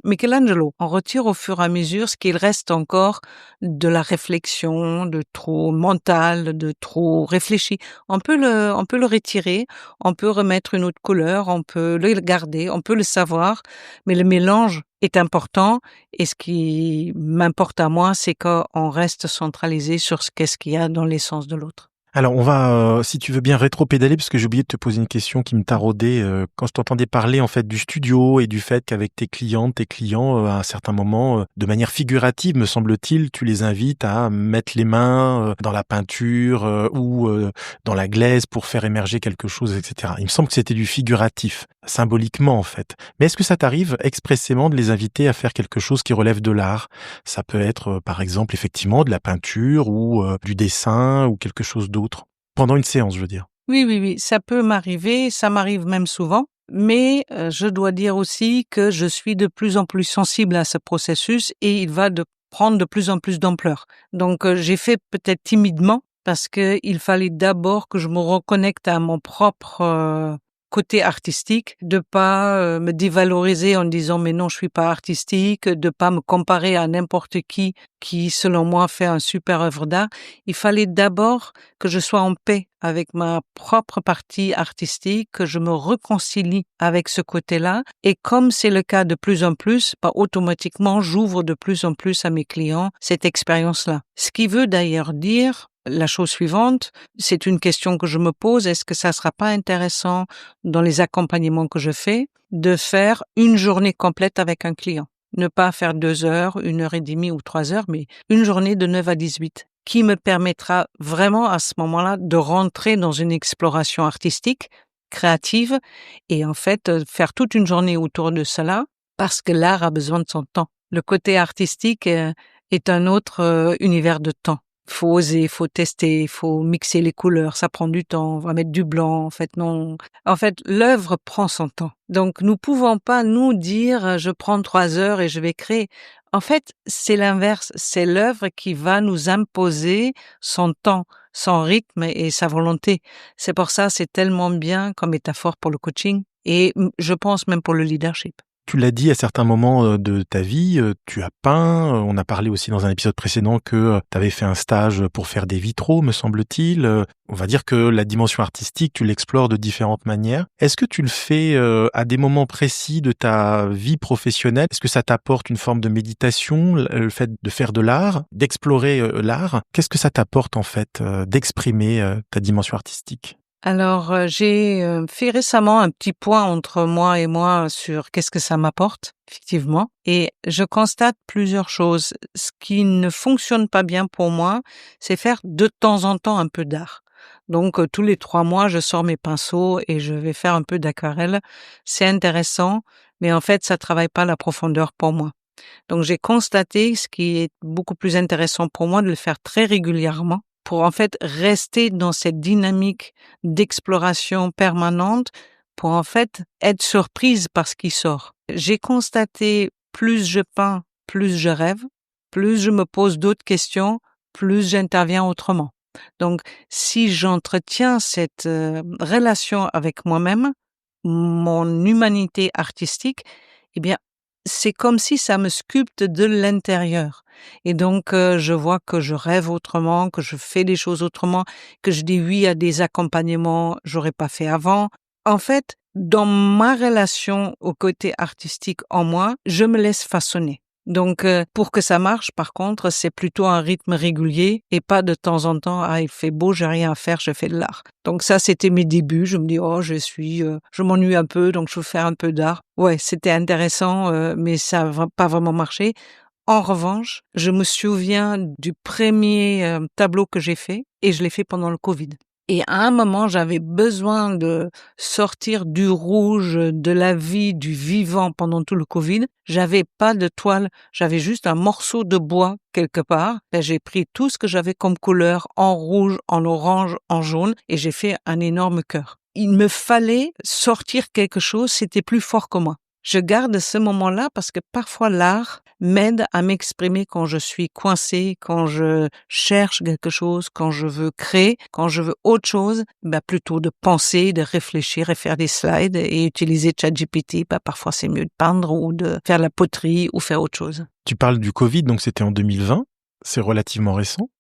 Speaker 14: Michelangelo, on retire au fur et à mesure ce qu'il reste encore de la réflexion, de trop mental, de trop réfléchi. On peut le retirer, on peut remettre une autre couleur, on peut le garder, on peut le savoir, mais le mélange est important, et ce qui m'importe à moi, c'est qu'on reste centralisé sur qu'est-ce qu'il y a dans l'essence de l'autre.
Speaker 13: Alors, on va, si tu veux bien, rétro-pédaler, parce que j'ai oublié de te poser une question qui me taraudait quand je t'entendais parler en fait du studio et du fait qu'avec tes clientes, tes clients, à un certain moment, de manière figurative, me semble-t-il, tu les invites à mettre les mains dans la peinture ou dans la glaise pour faire émerger quelque chose, etc. Il me semble que c'était du figuratif, symboliquement en fait. Mais est-ce que ça t'arrive expressément de les inviter à faire quelque chose qui relève de l'art? Ça peut être, par exemple, effectivement, de la peinture ou du dessin ou quelque chose d'autre. Pendant une séance, je veux dire.
Speaker 14: Oui, ça peut m'arriver, ça m'arrive même souvent, mais je dois dire aussi que je suis de plus en plus sensible à ce processus, et il va prendre de plus en plus d'ampleur. Donc j'ai fait peut-être timidement, parce que il fallait d'abord que je me reconnecte à mon propre côté artistique, de pas me dévaloriser en disant mais non, je suis pas artistique, de pas me comparer à n'importe qui selon moi fait un super œuvre d'art. Il fallait d'abord que je sois en paix avec ma propre partie artistique, que je me réconcilie avec ce côté-là, et comme c'est le cas de plus en plus, automatiquement j'ouvre de plus en plus à mes clients cette expérience-là. Ce qui veut d'ailleurs dire la chose suivante, c'est une question que je me pose, est-ce que ça sera pas intéressant dans les accompagnements que je fais de faire une journée complète avec un client? Ne pas faire 2 heures, 1h30 ou 3 heures, mais une journée de 9 à 18, qui me permettra vraiment à ce moment-là de rentrer dans une exploration artistique, créative, et en fait faire toute une journée autour de cela, parce que l'art a besoin de son temps. Le côté artistique est un autre univers de temps. Faut oser, faut tester, faut mixer les couleurs, ça prend du temps, on va mettre du blanc, en fait non. En fait, l'œuvre prend son temps. Donc nous pouvons pas nous dire je prends 3 heures et je vais créer. En fait, c'est l'inverse, c'est l'œuvre qui va nous imposer son temps, son rythme et sa volonté. C'est pour ça c'est tellement bien comme métaphore pour le coaching, et je pense même pour le leadership.
Speaker 13: Tu l'as dit à certains moments de ta vie, tu as peint, on a parlé aussi dans un épisode précédent que tu avais fait un stage pour faire des vitraux, me semble-t-il. On va dire que la dimension artistique, tu l'explores de différentes manières. Est-ce que tu le fais à des moments précis de ta vie professionnelle? Est-ce que ça t'apporte une forme de méditation, le fait de faire de l'art, d'explorer l'art? Qu'est-ce que ça t'apporte en fait d'exprimer ta dimension artistique?
Speaker 14: Alors, j'ai fait récemment un petit point entre moi et moi sur qu'est-ce que ça m'apporte, effectivement. Et je constate plusieurs choses. Ce qui ne fonctionne pas bien pour moi, c'est faire de temps en temps un peu d'art. Donc, tous les 3 mois, je sors mes pinceaux et je vais faire un peu d'aquarelle. C'est intéressant, mais en fait, ça travaille pas la profondeur pour moi. Donc, j'ai constaté ce qui est beaucoup plus intéressant pour moi de le faire très régulièrement, pour en fait rester dans cette dynamique d'exploration permanente pour en fait être surprise par ce qui sort. J'ai constaté plus je peins, plus je rêve, plus je me pose d'autres questions, plus j'interviens autrement. Donc, si j'entretiens cette relation avec moi-même, mon humanité artistique, eh bien, c'est comme si ça me sculpte de l'intérieur. Et donc, je vois que je rêve autrement, que je fais des choses autrement, que je dis oui à des accompagnements que j'aurais pas fait avant. En fait, dans ma relation au côté artistique en moi, je me laisse façonner. Donc, pour que ça marche, par contre, c'est plutôt un rythme régulier et pas de temps en temps, il fait beau, j'ai rien à faire, je fais de l'art. Donc ça, c'était mes débuts. Je me dis, je m'ennuie un peu, donc je veux faire un peu d'art. Ouais, c'était intéressant, mais ça va pas vraiment marché. En revanche, je me souviens du premier tableau que j'ai fait et je l'ai fait pendant le Covid. Et à un moment, j'avais besoin de sortir du rouge, de la vie, du vivant pendant tout le Covid. J'avais pas de toile, j'avais juste un morceau de bois quelque part. J'ai pris tout ce que j'avais comme couleur en rouge, en orange, en jaune et j'ai fait un énorme cœur. Il me fallait sortir quelque chose, c'était plus fort que moi. Je garde ce moment-là parce que parfois l'art m'aide à m'exprimer quand je suis coincée, quand je cherche quelque chose, quand je veux créer, quand je veux autre chose, plutôt de penser, de réfléchir et faire des slides et utiliser ChatGPT, parfois c'est mieux de peindre ou de faire la poterie ou faire autre chose.
Speaker 13: Tu parles du Covid, donc c'était en 2020, c'est relativement récent.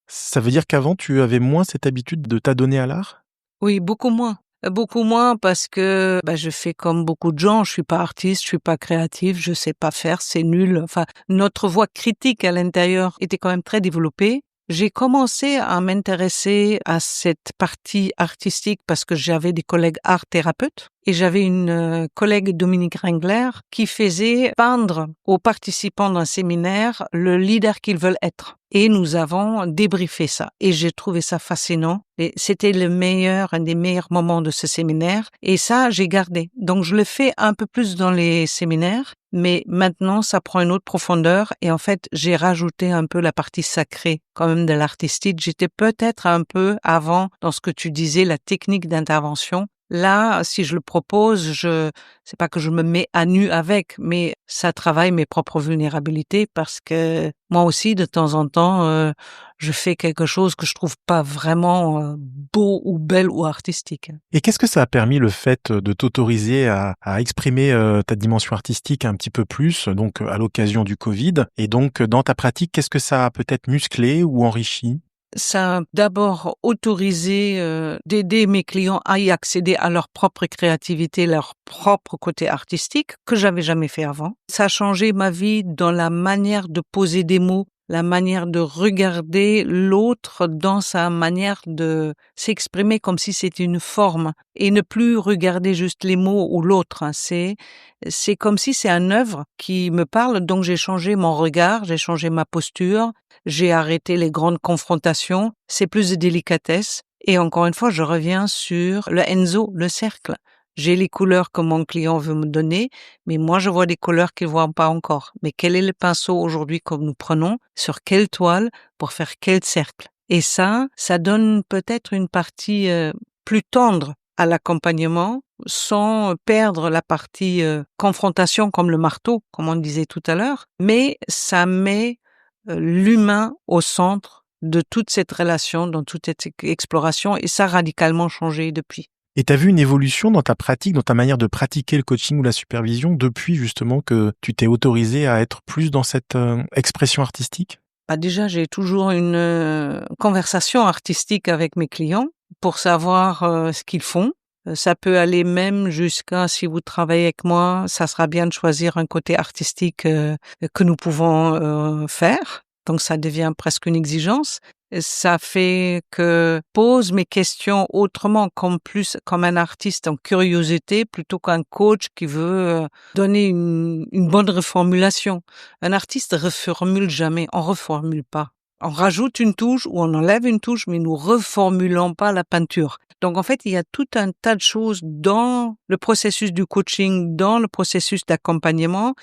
Speaker 13: Ça veut dire qu'avant, tu avais moins cette habitude de t'adonner à l'art?
Speaker 14: Oui, beaucoup moins. Beaucoup moins parce que je fais comme beaucoup de gens, je suis pas artiste, je suis pas créatif, je sais pas faire, c'est nul. Enfin, notre voix critique à l'intérieur était quand même très développée. J'ai commencé à m'intéresser à cette partie artistique parce que j'avais des collègues art-thérapeutes et j'avais une collègue, Dominique Ringler, qui faisait peindre aux participants d'un séminaire le leader qu'ils veulent être. Et nous avons débriefé ça. Et j'ai trouvé ça fascinant. Et c'était un des meilleurs moments de ce séminaire. Et ça, j'ai gardé. Donc, je le fais un peu plus dans les séminaires. Mais maintenant, ça prend une autre profondeur. Et en fait, j'ai rajouté un peu la partie sacrée, quand même, de l'artistique. J'étais peut-être un peu avant dans ce que tu disais, la technique d'intervention. Là, si je le propose, c'est pas que je me mets à nu avec, mais ça travaille mes propres vulnérabilités parce que moi aussi, de temps en temps, je fais quelque chose que je trouve pas vraiment beau ou belle ou artistique.
Speaker 13: Et qu'est-ce que ça a permis le fait de t'autoriser à exprimer ta dimension artistique un petit peu plus, donc à l'occasion du Covid? Et donc, dans ta pratique, qu'est-ce que ça a peut-être musclé ou enrichi?
Speaker 14: Ça a d'abord autorisé d'aider mes clients à y accéder à leur propre créativité, leur propre côté artistique que j'avais jamais fait avant. Ça a changé ma vie dans la manière de poser des mots, la manière de regarder l'autre dans sa manière de s'exprimer comme si c'était une forme et ne plus regarder juste les mots ou l'autre. C'est comme si c'est une œuvre qui me parle, donc j'ai changé mon regard, j'ai changé ma posture, j'ai arrêté les grandes confrontations, c'est plus de délicatesse. Et encore une fois, je reviens sur le Enzo, le cercle. J'ai les couleurs que mon client veut me donner, mais moi je vois des couleurs qu'il ne voit pas encore. Mais quel est le pinceau aujourd'hui que nous prenons? Sur quelle toile? Pour faire quel cercle? Et ça donne peut-être une partie plus tendre à l'accompagnement, sans perdre la partie confrontation comme le marteau, comme on disait tout à l'heure, mais ça met l'humain au centre de toute cette relation, dans toute cette exploration, et ça a radicalement changé depuis.
Speaker 13: Et tu as vu une évolution dans ta pratique, dans ta manière de pratiquer le coaching ou la supervision depuis justement que tu t'es autorisé à être plus dans cette expression artistique?
Speaker 14: Déjà, j'ai toujours une conversation artistique avec mes clients pour savoir ce qu'ils font. Ça peut aller même jusqu'à, si vous travaillez avec moi, ça sera bien de choisir un côté artistique que nous pouvons faire. Donc, ça devient presque une exigence. Ça fait que pose mes questions autrement, comme un artiste en curiosité, plutôt qu'un coach qui veut donner une bonne reformulation. Un artiste reformule jamais, on reformule pas. On rajoute une touche ou on enlève une touche, mais nous reformulons pas la peinture. Donc, en fait, il y a tout un tas de choses dans le processus du coaching, dans le processus d'accompagnement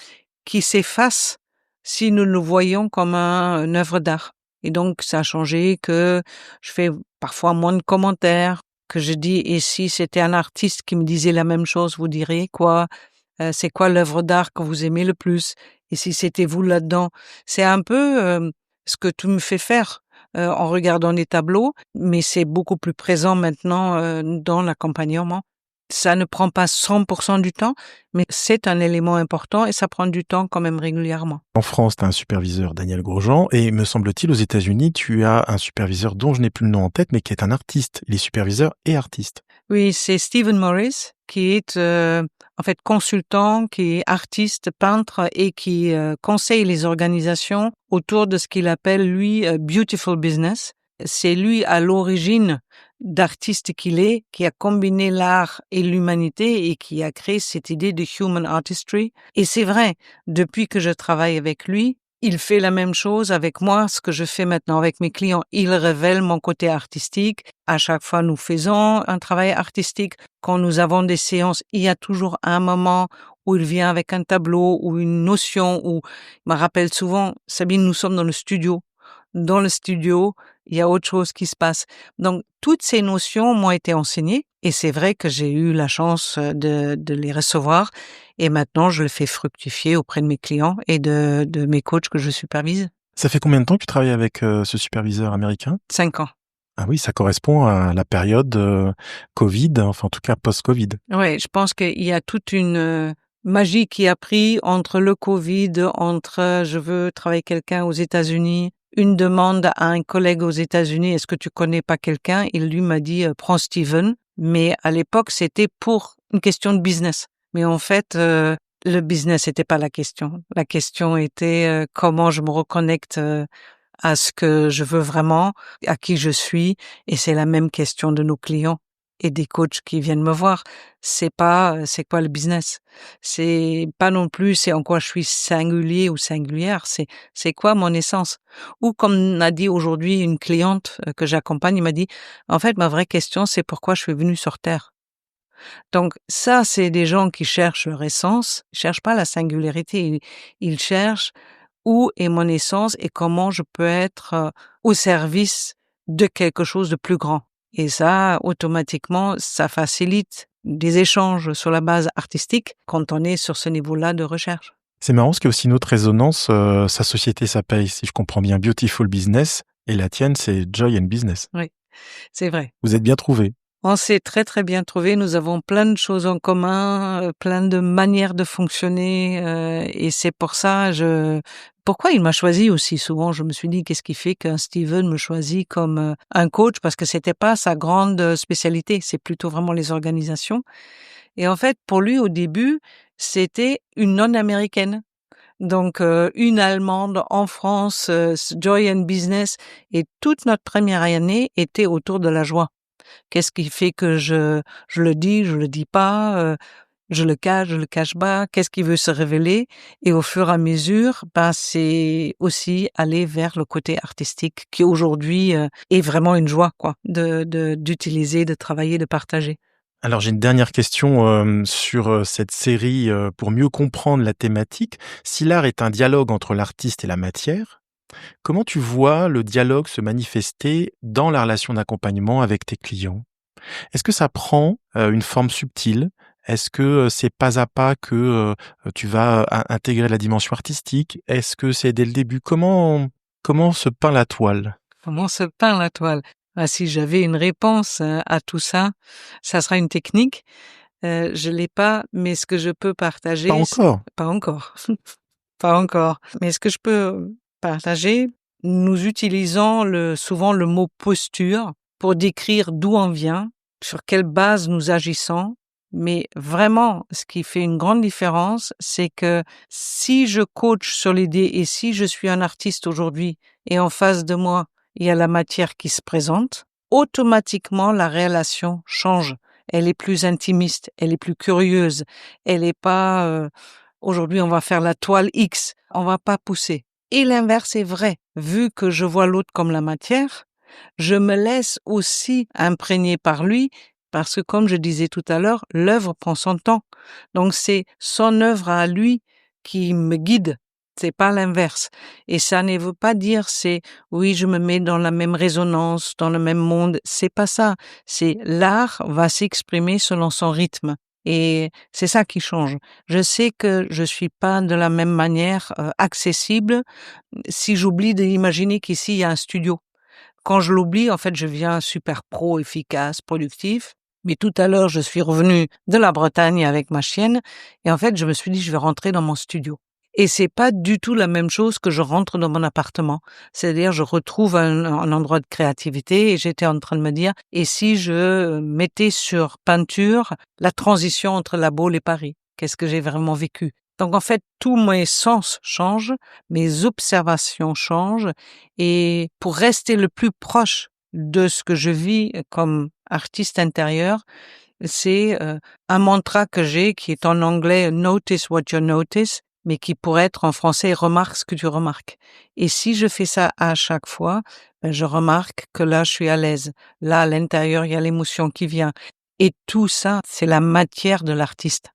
Speaker 14: qui s'effacent si nous le voyons comme une œuvre d'art. Et donc, ça a changé que je fais parfois moins de commentaires, que je dis, et si c'était un artiste qui me disait la même chose, vous diriez quoi? C'est quoi l'œuvre d'art que vous aimez le plus? Et si c'était vous là-dedans? C'est un peu ce que tu me fais faire en regardant les tableaux, mais c'est beaucoup plus présent maintenant dans l'accompagnement. Ça ne prend pas 100% du temps, mais c'est un élément important et ça prend du temps quand même régulièrement.
Speaker 13: En France, tu as un superviseur, Daniel Grosjean, et me semble-t-il, aux États-Unis, tu as un superviseur dont je n'ai plus le nom en tête, mais qui est un artiste. Il est superviseur et artiste.
Speaker 14: Oui, c'est Stephen Morris, qui est en fait consultant, qui est artiste, peintre et qui conseille les organisations autour de ce qu'il appelle, lui, Beautiful Business. C'est lui à l'origine d'artiste qu'il est, qui a combiné l'art et l'humanité et qui a créé cette idée de human artistry. Et c'est vrai, depuis que je travaille avec lui, il fait la même chose avec moi, ce que je fais maintenant avec mes clients. Il révèle mon côté artistique. À chaque fois, nous faisons un travail artistique. Quand nous avons des séances, il y a toujours un moment où il vient avec un tableau ou une notion où il me rappelle souvent, Sabine, nous sommes dans le studio. Dans le studio, il y a autre chose qui se passe. Donc, toutes ces notions m'ont été enseignées et c'est vrai que j'ai eu la chance de les recevoir et maintenant, je le fais fructifier auprès de mes clients et de mes coachs que je supervise.
Speaker 13: Ça fait combien de temps que tu travailles avec ce superviseur américain?
Speaker 14: 5 ans.
Speaker 13: Ah oui, ça correspond à la période Covid, enfin en tout cas post-Covid.
Speaker 14: Oui, je pense qu'il y a toute une magie qui a pris entre le Covid, entre je veux travailler avec quelqu'un aux États-Unis, une demande à un collègue aux États-Unis, est-ce que tu connais pas quelqu'un? Il lui m'a dit, prends Steven. Mais à l'époque, c'était pour une question de business. Mais en fait, le business n'était pas la question. La question était comment je me reconnecte à ce que je veux vraiment, à qui je suis. Et c'est la même question de nos clients et des coachs qui viennent me voir. C'est pas c'est quoi le business. C'est pas non plus c'est en quoi je suis singulier ou singulière. C'est quoi mon essence. Ou comme a dit aujourd'hui une cliente que j'accompagne, il m'a dit en fait ma vraie question c'est pourquoi je suis venue sur Terre. Donc ça c'est des gens qui cherchent leur essence, ils cherchent pas la singularité, ils cherchent où est mon essence et comment je peux être au service de quelque chose de plus grand. Et ça, automatiquement, ça facilite des échanges sur la base artistique quand on est sur ce niveau-là de recherche.
Speaker 13: C'est marrant parce qu'il y a aussi une autre résonance. Sa société s'appelle, si je comprends bien, Beautiful Business et la tienne, c'est Joy and Business.
Speaker 14: Oui, c'est vrai.
Speaker 13: Vous êtes bien trouvés.
Speaker 14: On s'est très très bien trouvés. Nous avons plein de choses en commun, plein de manières de fonctionner, et c'est pour ça pourquoi il m'a choisi aussi souvent. Je me suis dit qu'est-ce qui fait qu'un Steven me choisit comme un coach parce que c'était pas sa grande spécialité. C'est plutôt vraiment les organisations. Et en fait, pour lui au début, c'était une non-américaine. Donc une Allemande en France, Joy and Business, et toute notre première année était autour de la joie. Qu'est-ce qui fait que je le dis, je le dis pas, je le cache pas, qu'est-ce qui veut se révéler? Et au fur et à mesure, c'est aussi aller vers le côté artistique qui aujourd'hui est vraiment une joie, quoi, d'utiliser, de travailler, de partager.
Speaker 13: Alors j'ai une dernière question sur cette série pour mieux comprendre la thématique. Si l'art est un dialogue entre l'artiste et la matière, comment tu vois le dialogue se manifester dans la relation d'accompagnement avec tes clients? Est-ce que ça prend une forme subtile? Est-ce que c'est pas à pas que tu vas intégrer la dimension artistique? Est-ce que c'est dès le début? Comment se peint la toile?
Speaker 14: Comment se peint la toile? Si j'avais une réponse à tout ça, ça sera une technique. Je l'ai pas, mais ce que je peux partager...
Speaker 13: Pas encore.
Speaker 14: Pas encore. Pas encore. Mais ce que je peux partager, nous utilisons souvent le mot posture pour décrire d'où on vient, sur quelle base nous agissons. Mais vraiment, ce qui fait une grande différence, c'est que si je coach sur l'idée et si je suis un artiste aujourd'hui et en face de moi, il y a la matière qui se présente, automatiquement la relation change. Elle est plus intimiste, elle est plus curieuse, elle est pas aujourd'hui on va faire la toile X, on va pas pousser. Et l'inverse est vrai. Vu que je vois l'autre comme la matière, je me laisse aussi imprégner par lui parce que comme je disais tout à l'heure, l'œuvre prend son temps. Donc c'est son œuvre à lui qui me guide. C'est pas l'inverse. Et ça ne veut pas dire oui, je me mets dans la même résonance, dans le même monde. C'est pas ça. C'est l'art va s'exprimer selon son rythme. Et c'est ça qui change. Je sais que je suis pas de la même manière accessible si j'oublie d'imaginer qu'ici il y a un studio. Quand je l'oublie, en fait, je viens super pro, efficace, productif. Mais tout à l'heure, je suis revenue de la Bretagne avec ma chienne et en fait, je me suis dit, je vais rentrer dans mon studio. Et c'est pas du tout la même chose que je rentre dans mon appartement. C'est-à-dire, je retrouve un endroit de créativité et j'étais en train de me dire, et si je mettais sur peinture la transition entre La Baule et Paris? Qu'est-ce que j'ai vraiment vécu? Donc, en fait, tous mes sens changent, mes observations changent et pour rester le plus proche de ce que je vis comme artiste intérieur, c'est un mantra que j'ai qui est en anglais « Notice what you notice », mais qui pourrait être en français « Remarque ce que tu remarques ». Et si je fais ça à chaque fois, je remarque que là, je suis à l'aise. Là, à l'intérieur, il y a l'émotion qui vient. Et tout ça, c'est la matière de l'artiste.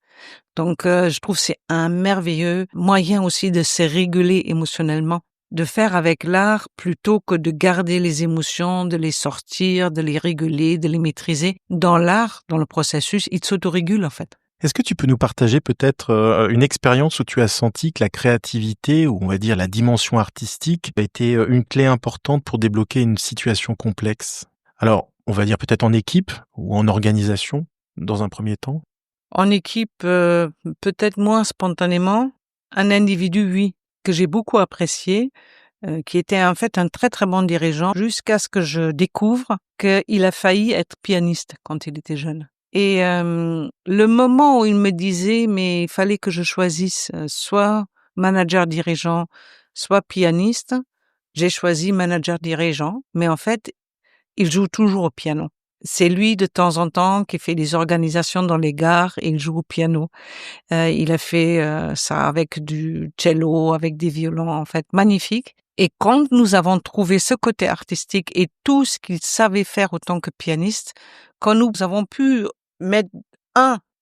Speaker 14: Donc, je trouve que c'est un merveilleux moyen aussi de se réguler émotionnellement, de faire avec l'art plutôt que de garder les émotions, de les sortir, de les réguler, de les maîtriser. Dans l'art, dans le processus, il s'autorégule en fait.
Speaker 13: Est-ce que tu peux nous partager peut-être une expérience où tu as senti que la créativité, ou on va dire la dimension artistique, a été une clé importante pour débloquer une situation complexe? Alors, on va dire peut-être en équipe ou en organisation, dans un premier temps?
Speaker 14: En équipe, peut-être moins spontanément. Un individu, oui, que j'ai beaucoup apprécié, qui était en fait un très très bon dirigeant, jusqu'à ce que je découvre qu'il a failli être pianiste quand il était jeune. Et le moment où il me disait, mais il fallait que je choisisse soit manager-dirigeant, soit pianiste, j'ai choisi manager-dirigeant, mais en fait, il joue toujours au piano. C'est lui, de temps en temps, qui fait des organisations dans les gares et il joue au piano. Il a fait ça avec du cello, avec des violons, en fait, magnifique. Et quand nous avons trouvé ce côté artistique et tout ce qu'il savait faire autant que pianiste, quand nous avons pu mettre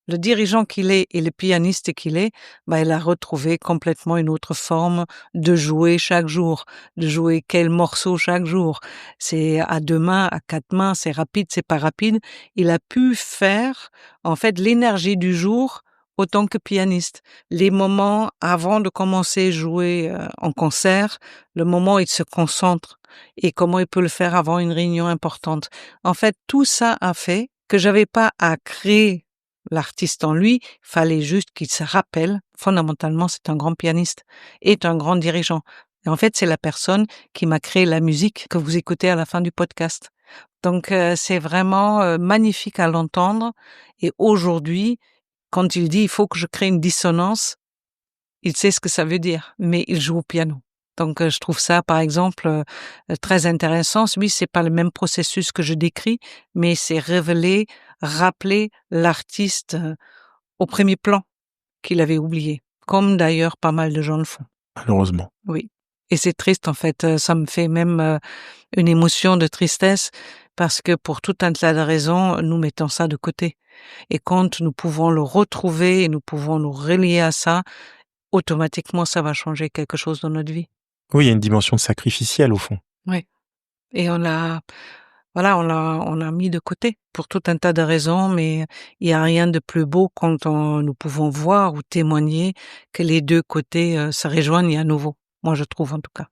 Speaker 14: le dirigeant qu'il est et le pianiste qu'il est, il a retrouvé complètement une autre forme de jouer chaque jour, de jouer quel morceau chaque jour. C'est à 2 mains, à 4 mains, c'est rapide, c'est pas rapide. Il a pu faire, en fait, l'énergie du jour autant que pianiste. Les moments avant de commencer à jouer en concert, le moment où il se concentre et comment il peut le faire avant une réunion importante. En fait, tout ça a fait que j'avais pas à créer l'artiste en lui, fallait juste qu'il se rappelle, fondamentalement, c'est un grand pianiste, est un grand dirigeant. Et en fait, c'est la personne qui m'a créé la musique que vous écoutez à la fin du podcast. Donc, c'est vraiment magnifique à l'entendre. Et aujourd'hui, quand il dit il faut que je crée une dissonance, il sait ce que ça veut dire, mais il joue au piano. Donc, je trouve ça, par exemple, très intéressant. Oui, c'est pas le même processus que je décris, mais c'est rappeler l'artiste au premier plan qu'il avait oublié, comme d'ailleurs pas mal de gens le font.
Speaker 13: Malheureusement.
Speaker 14: Oui. Et c'est triste, en fait. Ça me fait même une émotion de tristesse parce que pour tout un tas de raisons, nous mettons ça de côté. Et quand nous pouvons le retrouver et nous pouvons nous relier à ça, automatiquement, ça va changer quelque chose dans notre vie.
Speaker 13: Oui, il y a une dimension sacrificielle au fond.
Speaker 14: Oui. Et on l'a mis de côté pour tout un tas de raisons, mais il n'y a rien de plus beau quand nous pouvons voir ou témoigner que les deux côtés se rejoignent à nouveau. Moi, je trouve en tout cas.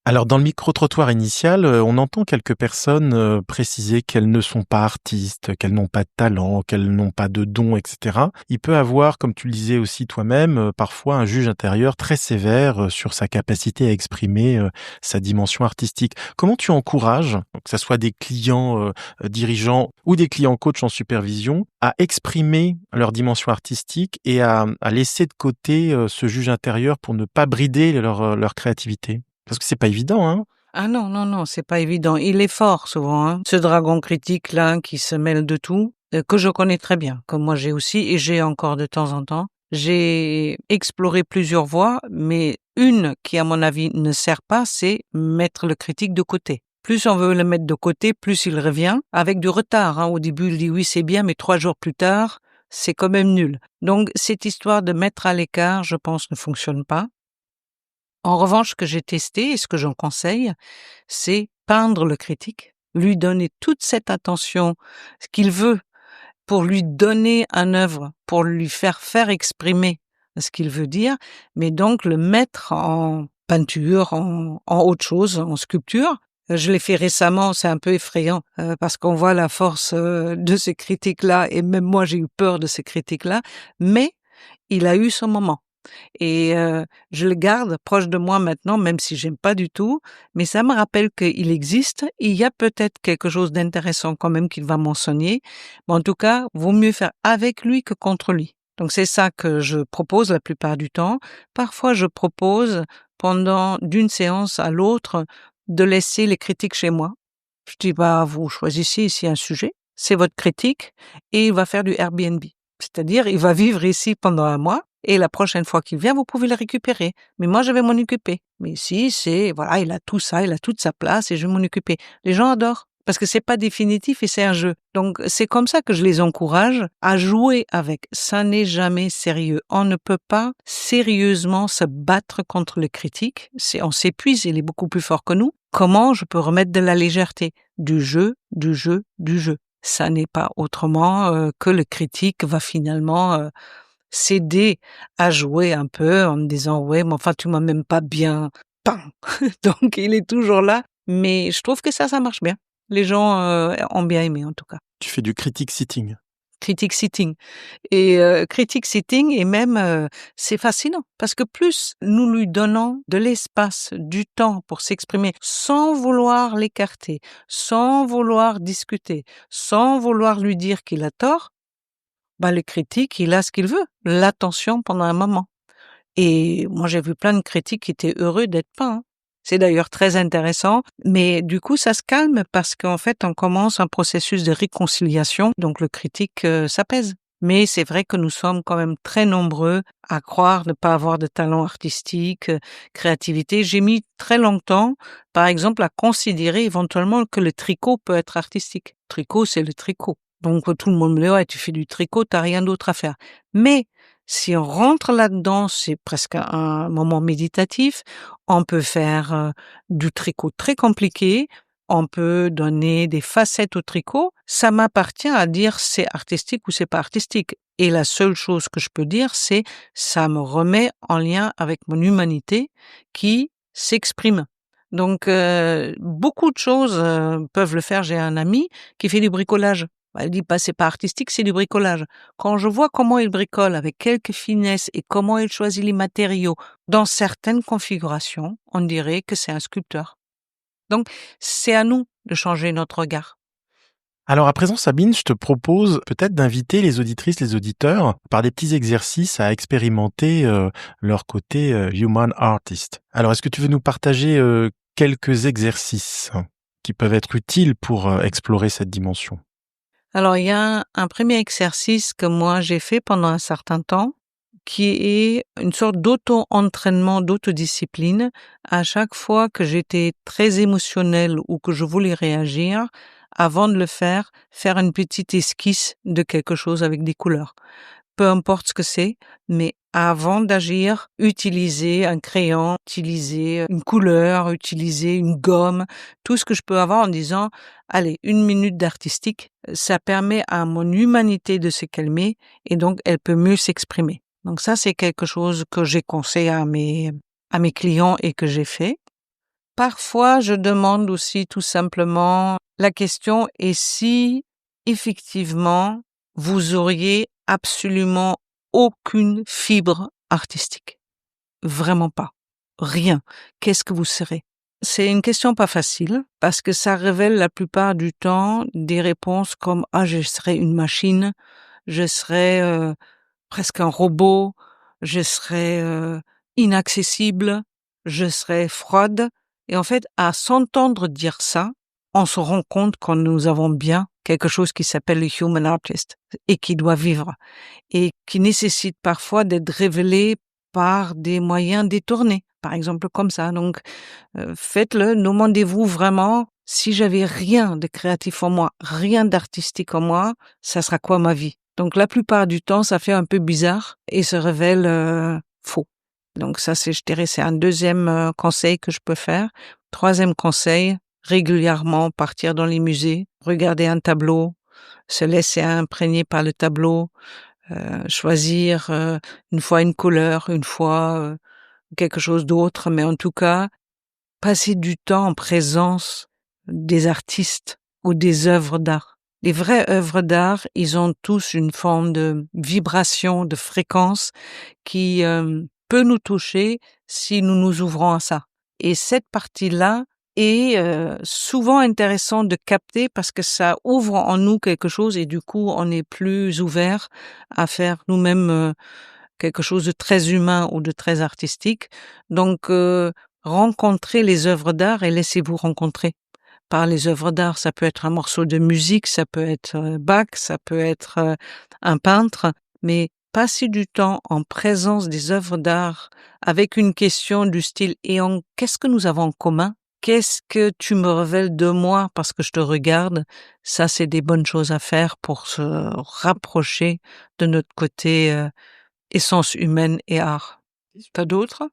Speaker 13: Alors, dans le micro-trottoir initial, on entend quelques personnes préciser qu'elles ne sont pas artistes, qu'elles n'ont pas de talent, qu'elles n'ont pas de dons, etc. Il peut avoir, comme tu le disais aussi toi-même, parfois un juge intérieur très sévère sur sa capacité à exprimer sa dimension artistique. Comment tu encourages, que ce soit des clients dirigeants ou des clients coachs en supervision, à exprimer leur dimension artistique et à laisser de côté ce juge intérieur pour ne pas brider leur créativité? Parce que c'est pas évident, hein?
Speaker 14: Ah non, c'est pas évident. Il est fort souvent, hein. Ce dragon critique là qui se mêle de tout, que je connais très bien, comme moi j'ai aussi et j'ai encore de temps en temps. J'ai exploré plusieurs voies, mais une qui à mon avis ne sert pas, c'est mettre le critique de côté. Plus on veut le mettre de côté, plus il revient avec du retard, hein. Au début, il dit oui, c'est bien, mais 3 jours plus tard, c'est quand même nul. Donc cette histoire de mettre à l'écart, je pense, ne fonctionne pas. En revanche, ce que j'ai testé et ce que j'en conseille, c'est peindre le critique, lui donner toute cette attention, ce qu'il veut, pour lui donner une œuvre, pour lui faire exprimer ce qu'il veut dire, mais donc le mettre en peinture, en autre chose, en sculpture. Je l'ai fait récemment, c'est un peu effrayant, parce qu'on voit la force de ces critiques-là, et même moi j'ai eu peur de ces critiques-là, mais il a eu son moment. Et je le garde proche de moi maintenant, même si j'aime pas du tout, mais ça me rappelle qu'il existe. Il y a peut-être quelque chose d'intéressant quand même qu'il va m'enseigner. Mais en tout cas, vaut mieux faire avec lui que contre lui. Donc c'est ça que je propose la plupart du temps. Parfois, je propose pendant d'une séance à l'autre de laisser les critiques chez moi. Je dis, vous choisissez ici un sujet, c'est votre critique, et il va faire du Airbnb. C'est-à-dire, il va vivre ici pendant 1 mois, et la prochaine fois qu'il vient, vous pouvez le récupérer. Mais moi, je vais m'en occuper. Mais ici, voilà, il a tout ça, il a toute sa place, et je vais m'en occuper. Les gens adorent, parce que c'est pas définitif et c'est un jeu. Donc, c'est comme ça que je les encourage à jouer avec. Ça n'est jamais sérieux. On ne peut pas sérieusement se battre contre le critique. On s'épuise, il est beaucoup plus fort que nous. Comment je peux remettre de la légèreté? Du jeu, du jeu, du jeu. Ça n'est pas autrement que le critique va finalement s'aider à jouer un peu en me disant ouais, mais enfin tu m'as même pas bien peint. Donc il est toujours là, mais je trouve que ça marche bien. Les gens ont bien aimé en tout cas.
Speaker 13: Tu fais du critique sitting.
Speaker 14: Critique sitting. Et critique sitting, et même c'est fascinant parce que plus nous lui donnons de l'espace, du temps pour s'exprimer sans vouloir l'écarter, sans vouloir discuter, sans vouloir lui dire qu'il a tort, le critique, il a ce qu'il veut, l'attention pendant un moment. Et moi j'ai vu plein de critiques qui étaient heureux d'être peints. C'est d'ailleurs très intéressant, mais du coup ça se calme parce qu'en fait on commence un processus de réconciliation, donc le critique s'apaise. Mais c'est vrai que nous sommes quand même très nombreux à croire ne pas avoir de talent artistique, créativité. J'ai mis très longtemps, par exemple, à considérer éventuellement que le tricot peut être artistique. Tricot, c'est le tricot. Donc tout le monde me dit ouais, tu fais du tricot, t'as rien d'autre à faire. Mais si on rentre là-dedans, c'est presque un moment méditatif. On peut faire du tricot très compliqué. On peut donner des facettes au tricot. Ça m'appartient à dire c'est artistique ou c'est pas artistique. Et la seule chose que je peux dire, c'est ça me remet en lien avec mon humanité qui s'exprime. Donc beaucoup de choses peuvent le faire. J'ai un ami qui fait du bricolage. Elle dit c'est pas artistique, c'est du bricolage. Quand je vois comment il bricole avec quelques finesses et comment il choisit les matériaux dans certaines configurations, on dirait que c'est un sculpteur. Donc, c'est à nous de changer notre regard.
Speaker 13: Alors à présent, Sabine, je te propose peut-être d'inviter les auditrices, les auditeurs, par des petits exercices à expérimenter leur côté human artist. Alors, est-ce que tu veux nous partager quelques exercices qui peuvent être utiles pour explorer cette dimension?
Speaker 14: Alors, il y a un premier exercice que moi j'ai fait pendant un certain temps, qui est une sorte d'auto-entraînement, d'autodiscipline. À chaque fois que j'étais très émotionnelle ou que je voulais réagir, avant de le faire une petite esquisse de quelque chose avec des couleurs. Peu importe ce que c'est, mais avant d'agir, utiliser un crayon, utiliser une couleur, utiliser une gomme, tout ce que je peux avoir en disant, allez, 1 minute d'artistique, ça permet à mon humanité de se calmer et donc elle peut mieux s'exprimer. Donc ça, c'est quelque chose que j'ai conseillé à mes clients et que j'ai fait. Parfois, je demande aussi tout simplement la question, et si effectivement vous auriez absolument aucune fibre artistique? Vraiment pas. Rien. Qu'est-ce que vous serez? C'est une question pas facile parce que ça révèle la plupart du temps des réponses comme « Ah, je serais une machine, je serais presque un robot, je serais inaccessible, je serais froide ». Et en fait, à s'entendre dire ça, on se rend compte que nous avons bien quelque chose qui s'appelle le human artist et qui doit vivre et qui nécessite parfois d'être révélé par des moyens détournés, par exemple comme ça. Donc, faites-le, demandez-vous vraiment, si j'avais rien de créatif en moi, rien d'artistique en moi, ça sera quoi ma vie? Donc, la plupart du temps, ça fait un peu bizarre et se révèle faux. Donc ça, je dirais, c'est un deuxième conseil que je peux faire. Troisième conseil, régulièrement partir dans les musées, regarder un tableau, se laisser imprégner par le tableau, choisir une fois une couleur, une fois quelque chose d'autre, mais en tout cas, passer du temps en présence des artistes ou des œuvres d'art. Les vraies œuvres d'art, ils ont tous une forme de vibration, de fréquence qui peut nous toucher si nous nous ouvrons à ça. Et cette partie-là est souvent intéressante de capter parce que ça ouvre en nous quelque chose et du coup, on est plus ouvert à faire nous-mêmes quelque chose de très humain ou de très artistique. Donc, rencontrez les œuvres d'art et laissez-vous rencontrer par les œuvres d'art. Ça peut être un morceau de musique, ça peut être Bach, ça peut être un peintre, mais passer du temps en présence des œuvres d'art avec une question du style « et qu'est-ce que nous avons en commun ? Qu'est-ce que tu me révèles de moi parce que je te regarde ?» Ça, c'est des bonnes choses à faire pour se rapprocher de notre côté essence humaine et art. T'as d'autres ?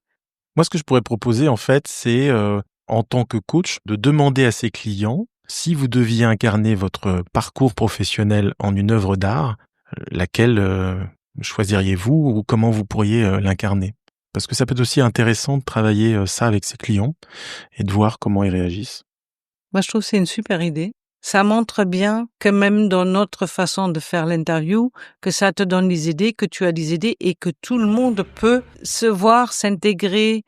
Speaker 13: Moi, ce que je pourrais proposer, en fait, c'est, en tant que coach, de demander à ses clients, si vous deviez incarner votre parcours professionnel en une œuvre d'art, laquelle choisiriez-vous ou comment vous pourriez l'incarner ? Parce que ça peut être aussi intéressant de travailler ça avec ses clients et de voir comment ils réagissent.
Speaker 14: Moi, je trouve que c'est une super idée. Ça montre bien que même dans notre façon de faire l'interview, que ça te donne des idées, que tu as des idées et que tout le monde peut se voir, s'intégrer,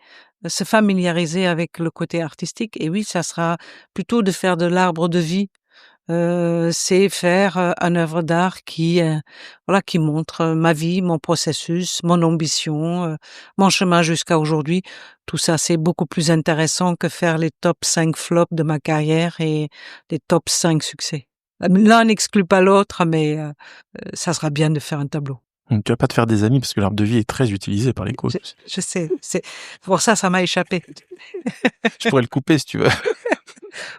Speaker 14: se familiariser avec le côté artistique. Et oui, ça sera plutôt de faire de l'arbre de vie. C'est faire une œuvre d'art qui montre ma vie, mon processus, mon ambition, mon chemin jusqu'à aujourd'hui. Tout ça, c'est beaucoup plus intéressant que faire les top 5 flops de ma carrière et les top 5 succès. L'un n'exclut pas l'autre, mais ça sera bien de faire un tableau.
Speaker 13: Donc, tu vas pas te faire des amis parce que l'arbre de vie est très utilisé par les coachs.
Speaker 14: Je sais, c'est pour ça m'a échappé.
Speaker 13: Je pourrais le couper si tu veux.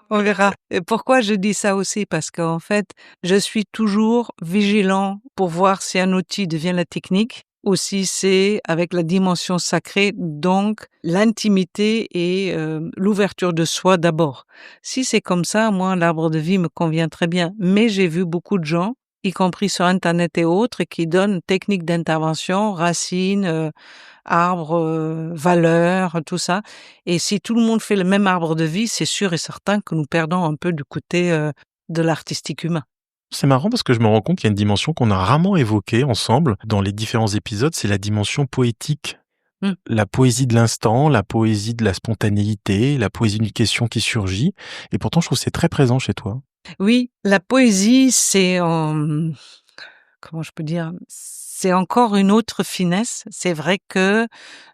Speaker 14: On verra. Et pourquoi je dis ça aussi? Parce qu'en fait, je suis toujours vigilant pour voir si un outil devient la technique ou si c'est avec la dimension sacrée, donc l'intimité et l'ouverture de soi d'abord. Si c'est comme ça, moi, l'arbre de vie me convient très bien. Mais j'ai vu beaucoup de gens, y compris sur Internet et autres, qui donnent techniques d'intervention, racines, arbres, valeurs, tout ça. Et si tout le monde fait le même arbre de vie, c'est sûr et certain que nous perdons un peu du côté de l'artistique humain.
Speaker 13: C'est marrant parce que je me rends compte qu'il y a une dimension qu'on a rarement évoquée ensemble dans les différents épisodes, c'est la dimension poétique. La poésie de l'instant, la poésie de la spontanéité, la poésie d'une question qui surgit. Et pourtant, je trouve que c'est très présent chez toi.
Speaker 14: Oui, la poésie, c'est comment je peux dire, c'est encore une autre finesse. C'est vrai que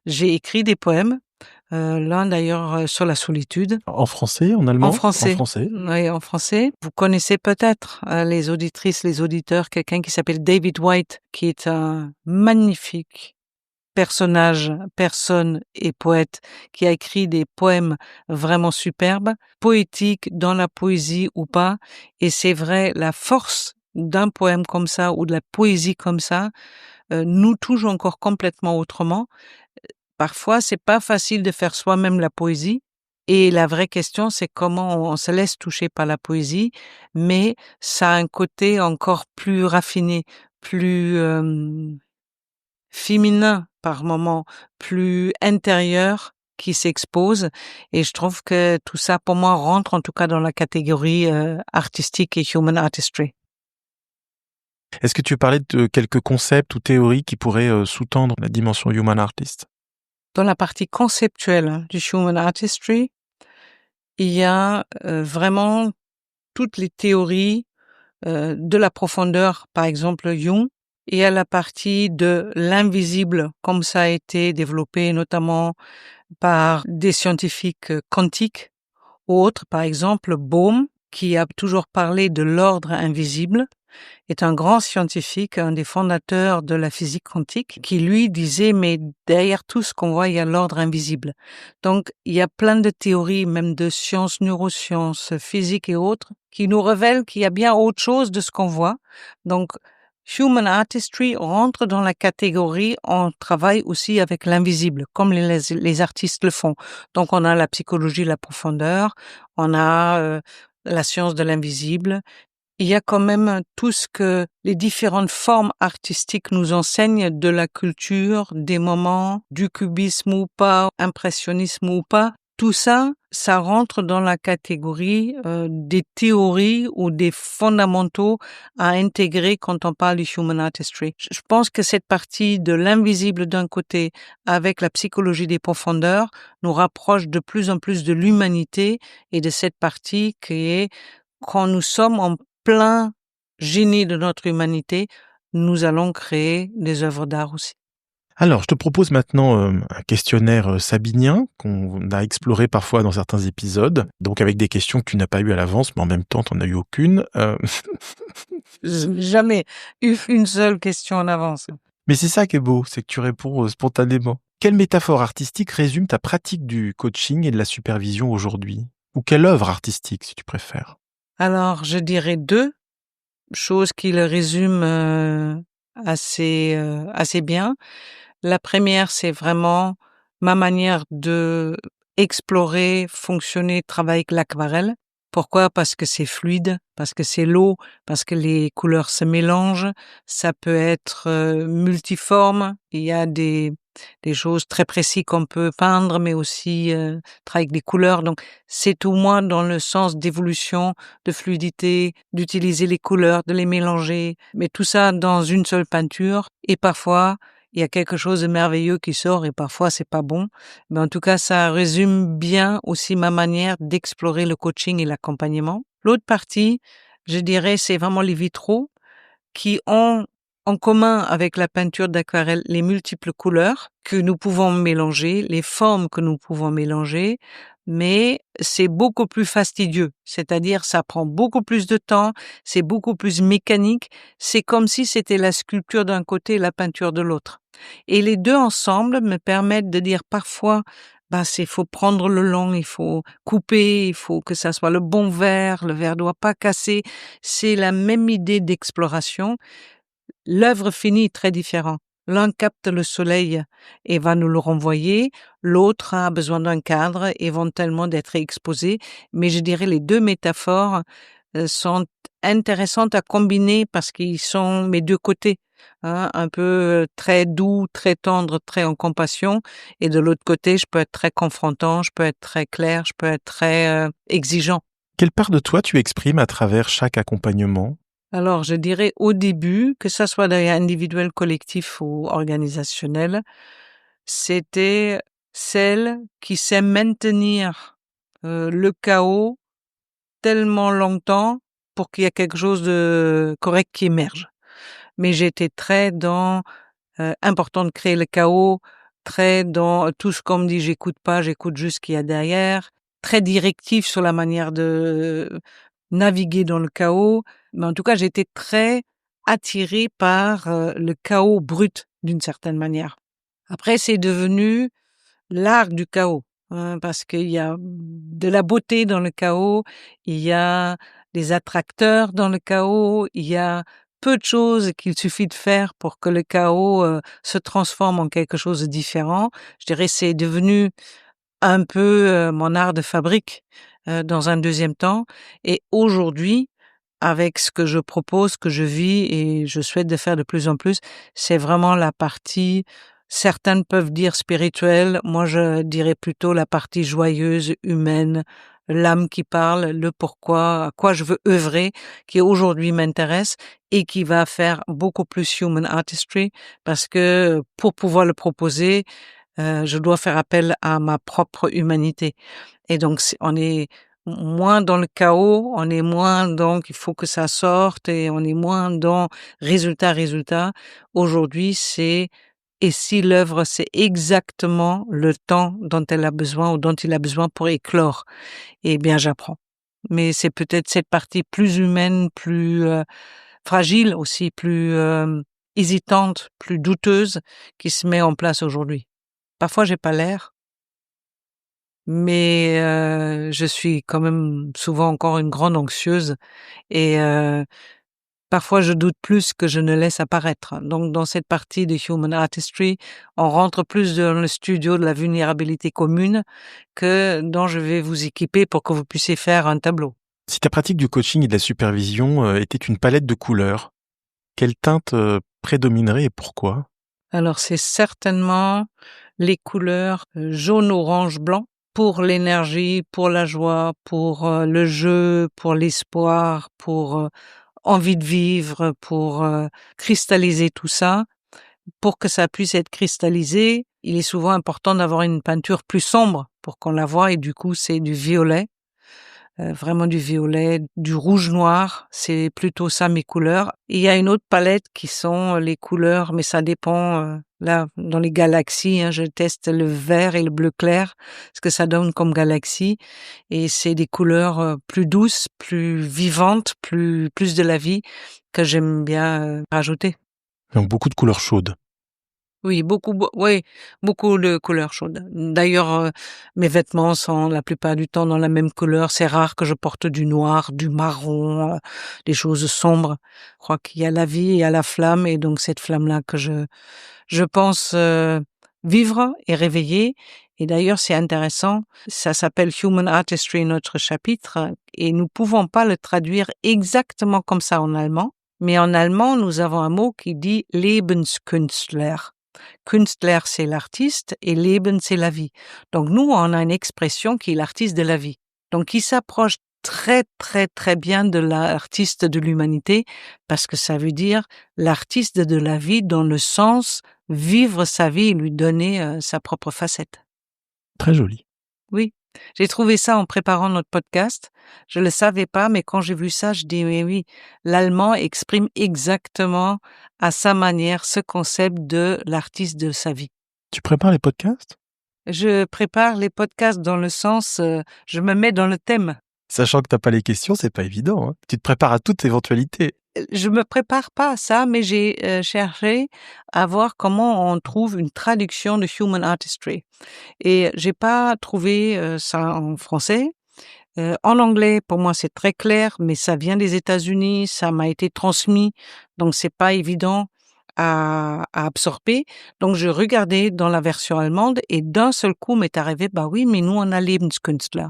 Speaker 14: j'ai écrit des poèmes, l'un d'ailleurs sur la solitude.
Speaker 13: En français, en allemand?
Speaker 14: En français.
Speaker 13: En français.
Speaker 14: Oui, en français. Vous connaissez peut-être, les auditrices, les auditeurs, quelqu'un qui s'appelle David Whyte, qui est un magnifique personne et poète, qui a écrit des poèmes vraiment superbes, poétiques dans la poésie ou pas. Et c'est vrai, la force d'un poème comme ça ou de la poésie comme ça nous touche encore complètement autrement. Parfois, c'est pas facile de faire soi-même la poésie. Et la vraie question, c'est comment on se laisse toucher par la poésie, mais ça a un côté encore plus raffiné, plus féminin par moment, plus intérieur qui s'expose. Et je trouve que tout ça, pour moi, rentre en tout cas dans la catégorie artistique et human artistry.
Speaker 13: Est-ce que tu parlais de quelques concepts ou théories qui pourraient sous-tendre la dimension human artist?
Speaker 14: Dans la partie conceptuelle du human artistry, il y a vraiment toutes les théories de la profondeur, par exemple Jung. Il y a la partie de l'invisible, comme ça a été développé notamment par des scientifiques quantiques ou autres. Par exemple, Bohm, qui a toujours parlé de l'ordre invisible, est un grand scientifique, un des fondateurs de la physique quantique, qui lui disait, mais derrière tout ce qu'on voit, il y a l'ordre invisible. Donc, il y a plein de théories, même de sciences, neurosciences, physique et autres, qui nous révèlent qu'il y a bien autre chose de ce qu'on voit. Donc, Human artistry rentre dans la catégorie, on travaille aussi avec l'invisible, comme les artistes le font. Donc, on a la psychologie, la profondeur, on a la science de l'invisible. Il y a quand même tout ce que les différentes formes artistiques nous enseignent de la culture, des moments, du cubisme ou pas, impressionnisme ou pas. Tout ça, ça rentre dans la catégorie des théories ou des fondamentaux à intégrer quand on parle du human artistry. Je pense que cette partie de l'invisible d'un côté avec la psychologie des profondeurs nous rapproche de plus en plus de l'humanité et de cette partie qui est quand nous sommes en plein génie de notre humanité, nous allons créer des œuvres d'art aussi.
Speaker 13: Alors, je te propose maintenant un questionnaire sabinien qu'on a exploré parfois dans certains épisodes, donc avec des questions que tu n'as pas eues à l'avance, mais en même temps, tu n'en as eu aucune.
Speaker 14: Jamais eu une seule question en avance.
Speaker 13: Mais c'est ça qui est beau, c'est que tu réponds spontanément. Quelle métaphore artistique résume ta pratique du coaching et de la supervision aujourd'hui? Ou quelle œuvre artistique, si tu préfères?
Speaker 14: Alors, je dirais 2 choses qui le résument assez bien. La première, c'est vraiment ma manière de explorer, fonctionner, travailler avec l'aquarelle. Pourquoi? Parce que c'est fluide, parce que c'est l'eau, parce que les couleurs se mélangent. Ça peut être multiforme. Il y a des choses très précises qu'on peut peindre, mais aussi travailler avec des couleurs. Donc, c'est au moins dans le sens d'évolution, de fluidité, d'utiliser les couleurs, de les mélanger, mais tout ça dans une seule peinture. Et parfois, il y a quelque chose de merveilleux qui sort et parfois c'est pas bon. Mais en tout cas, ça résume bien aussi ma manière d'explorer le coaching et l'accompagnement. L'autre partie, je dirais, c'est vraiment les vitraux qui ont en commun avec la peinture d'aquarelle les multiples couleurs que nous pouvons mélanger, les formes que nous pouvons mélanger, mais c'est beaucoup plus fastidieux. C'est-à-dire, ça prend beaucoup plus de temps, c'est beaucoup plus mécanique. C'est comme si c'était la sculpture d'un côté et la peinture de l'autre. Et les deux ensemble me permettent de dire parfois, faut prendre le long, il faut couper, il faut que ça soit le bon verre, le verre doit pas casser. C'est la même idée d'exploration. L'œuvre finie est très différente. L'un capte le soleil et va nous le renvoyer, l'autre a besoin d'un cadre, éventuellement d'être exposé, mais je dirais les deux métaphores sont intéressantes à combiner parce qu'ils sont mes deux côtés, hein, un peu très doux, très tendre, très en compassion, et de l'autre côté, je peux être très confrontant, je peux être très clair, je peux être très exigeant.
Speaker 13: Quelle part de toi tu exprimes à travers chaque accompagnement?
Speaker 14: Alors, je dirais au début, que ça soit d'ailleurs individuel, collectif ou organisationnel, c'était celle qui sait maintenir le chaos tellement longtemps pour qu'il y ait quelque chose de correct qui émerge. Mais j'étais très dans important de créer le chaos, très dans tout ce qu'on me dit, j'écoute pas, j'écoute juste ce qu'il y a derrière, très directif sur la manière de naviguer dans le chaos. Mais en tout cas, j'étais très attirée par le chaos brut d'une certaine manière. Après, c'est devenu l'art du chaos, hein, parce qu'il y a de la beauté dans le chaos, il y a des attracteurs dans le chaos, il y a peu de choses qu'il suffit de faire pour que le chaos se transforme en quelque chose de différent. Je dirais c'est devenu un peu mon art de fabrique dans un deuxième temps. Et aujourd'hui, avec ce que je propose, que je vis et je souhaite de faire de plus en plus, c'est vraiment la partie, certaines peuvent dire spirituelle, moi je dirais plutôt la partie joyeuse, humaine, l'âme qui parle, le pourquoi, à quoi je veux œuvrer, qui aujourd'hui m'intéresse et qui va faire beaucoup plus human artistry parce que pour pouvoir le proposer, je dois faire appel à ma propre humanité. Et donc, on est moins dans le chaos, on est moins dans il faut que ça sorte et on est moins dans résultat. Aujourd'hui, c'est et si l'œuvre, c'est exactement le temps dont elle a besoin ou dont il a besoin pour éclore, eh bien, j'apprends. Mais c'est peut-être cette partie plus humaine, plus fragile aussi, plus hésitante, plus douteuse qui se met en place aujourd'hui. Parfois, j'ai pas l'air, mais je suis quand même souvent encore une grande anxieuse et parfois je doute plus que je ne laisse apparaître. Donc dans cette partie de Human Artistry, on rentre plus dans le studio de la vulnérabilité commune que dont je vais vous équiper pour que vous puissiez faire un tableau.
Speaker 13: Si ta pratique du coaching et de la supervision était une palette de couleurs, quelle teinte prédominerait et pourquoi?
Speaker 14: Alors c'est certainement les couleurs jaune, orange, blanc pour l'énergie, pour la joie, pour le jeu, pour l'espoir, pour envie de vivre, pour cristalliser tout ça. Pour que ça puisse être cristallisé, il est souvent important d'avoir une peinture plus sombre pour qu'on la voie et du coup c'est du violet. Vraiment du violet, du rouge noir, c'est plutôt ça mes couleurs. Il y a une autre palette qui sont les couleurs, mais ça dépend. Là, dans les galaxies, je teste le vert et le bleu clair, ce que ça donne comme galaxie. Et c'est des couleurs plus douces, plus vivantes, plus de la vie que j'aime bien rajouter.
Speaker 13: Donc beaucoup de couleurs chaudes.
Speaker 14: Oui, beaucoup de couleurs chaudes. D'ailleurs, mes vêtements sont la plupart du temps dans la même couleur. C'est rare que je porte du noir, du marron, des choses sombres. Je crois qu'il y a la vie, il y a la flamme, et donc cette flamme-là que je pense vivre et réveiller. Et d'ailleurs, c'est intéressant. Ça s'appelle Human Artistry, notre chapitre, et nous pouvons pas le traduire exactement comme ça en allemand. Mais en allemand, nous avons un mot qui dit Lebenskünstler. Künstler, c'est l'artiste et Leben, c'est la vie. Donc nous, on a une expression qui est l'artiste de la vie. Donc qui s'approche très, très, très bien de l'artiste de l'humanité parce que ça veut dire l'artiste de la vie dans le sens vivre sa vie et lui donner sa propre facette.
Speaker 13: Très joli.
Speaker 14: Oui. J'ai trouvé ça en préparant notre podcast. Je le savais pas, mais quand j'ai vu ça, je dis oui, l'allemand exprime exactement à sa manière ce concept de l'artiste de sa vie.
Speaker 13: Tu prépares les podcasts?
Speaker 14: Je prépare les podcasts dans le sens, je me mets dans le thème.
Speaker 13: Sachant que t'as pas les questions, c'est pas évident. Hein. Tu te prépares à toute éventualité.
Speaker 14: Je me prépare pas à ça, mais j'ai cherché à voir comment on trouve une traduction de Human Artistry. Et j'ai pas trouvé ça en français. En anglais, pour moi, c'est très clair, mais ça vient des États-Unis, ça m'a été transmis, donc c'est pas évident à absorber. Donc je regardais dans la version allemande et d'un seul coup m'est arrivé, bah oui, mais nous on a Lebenskünstler.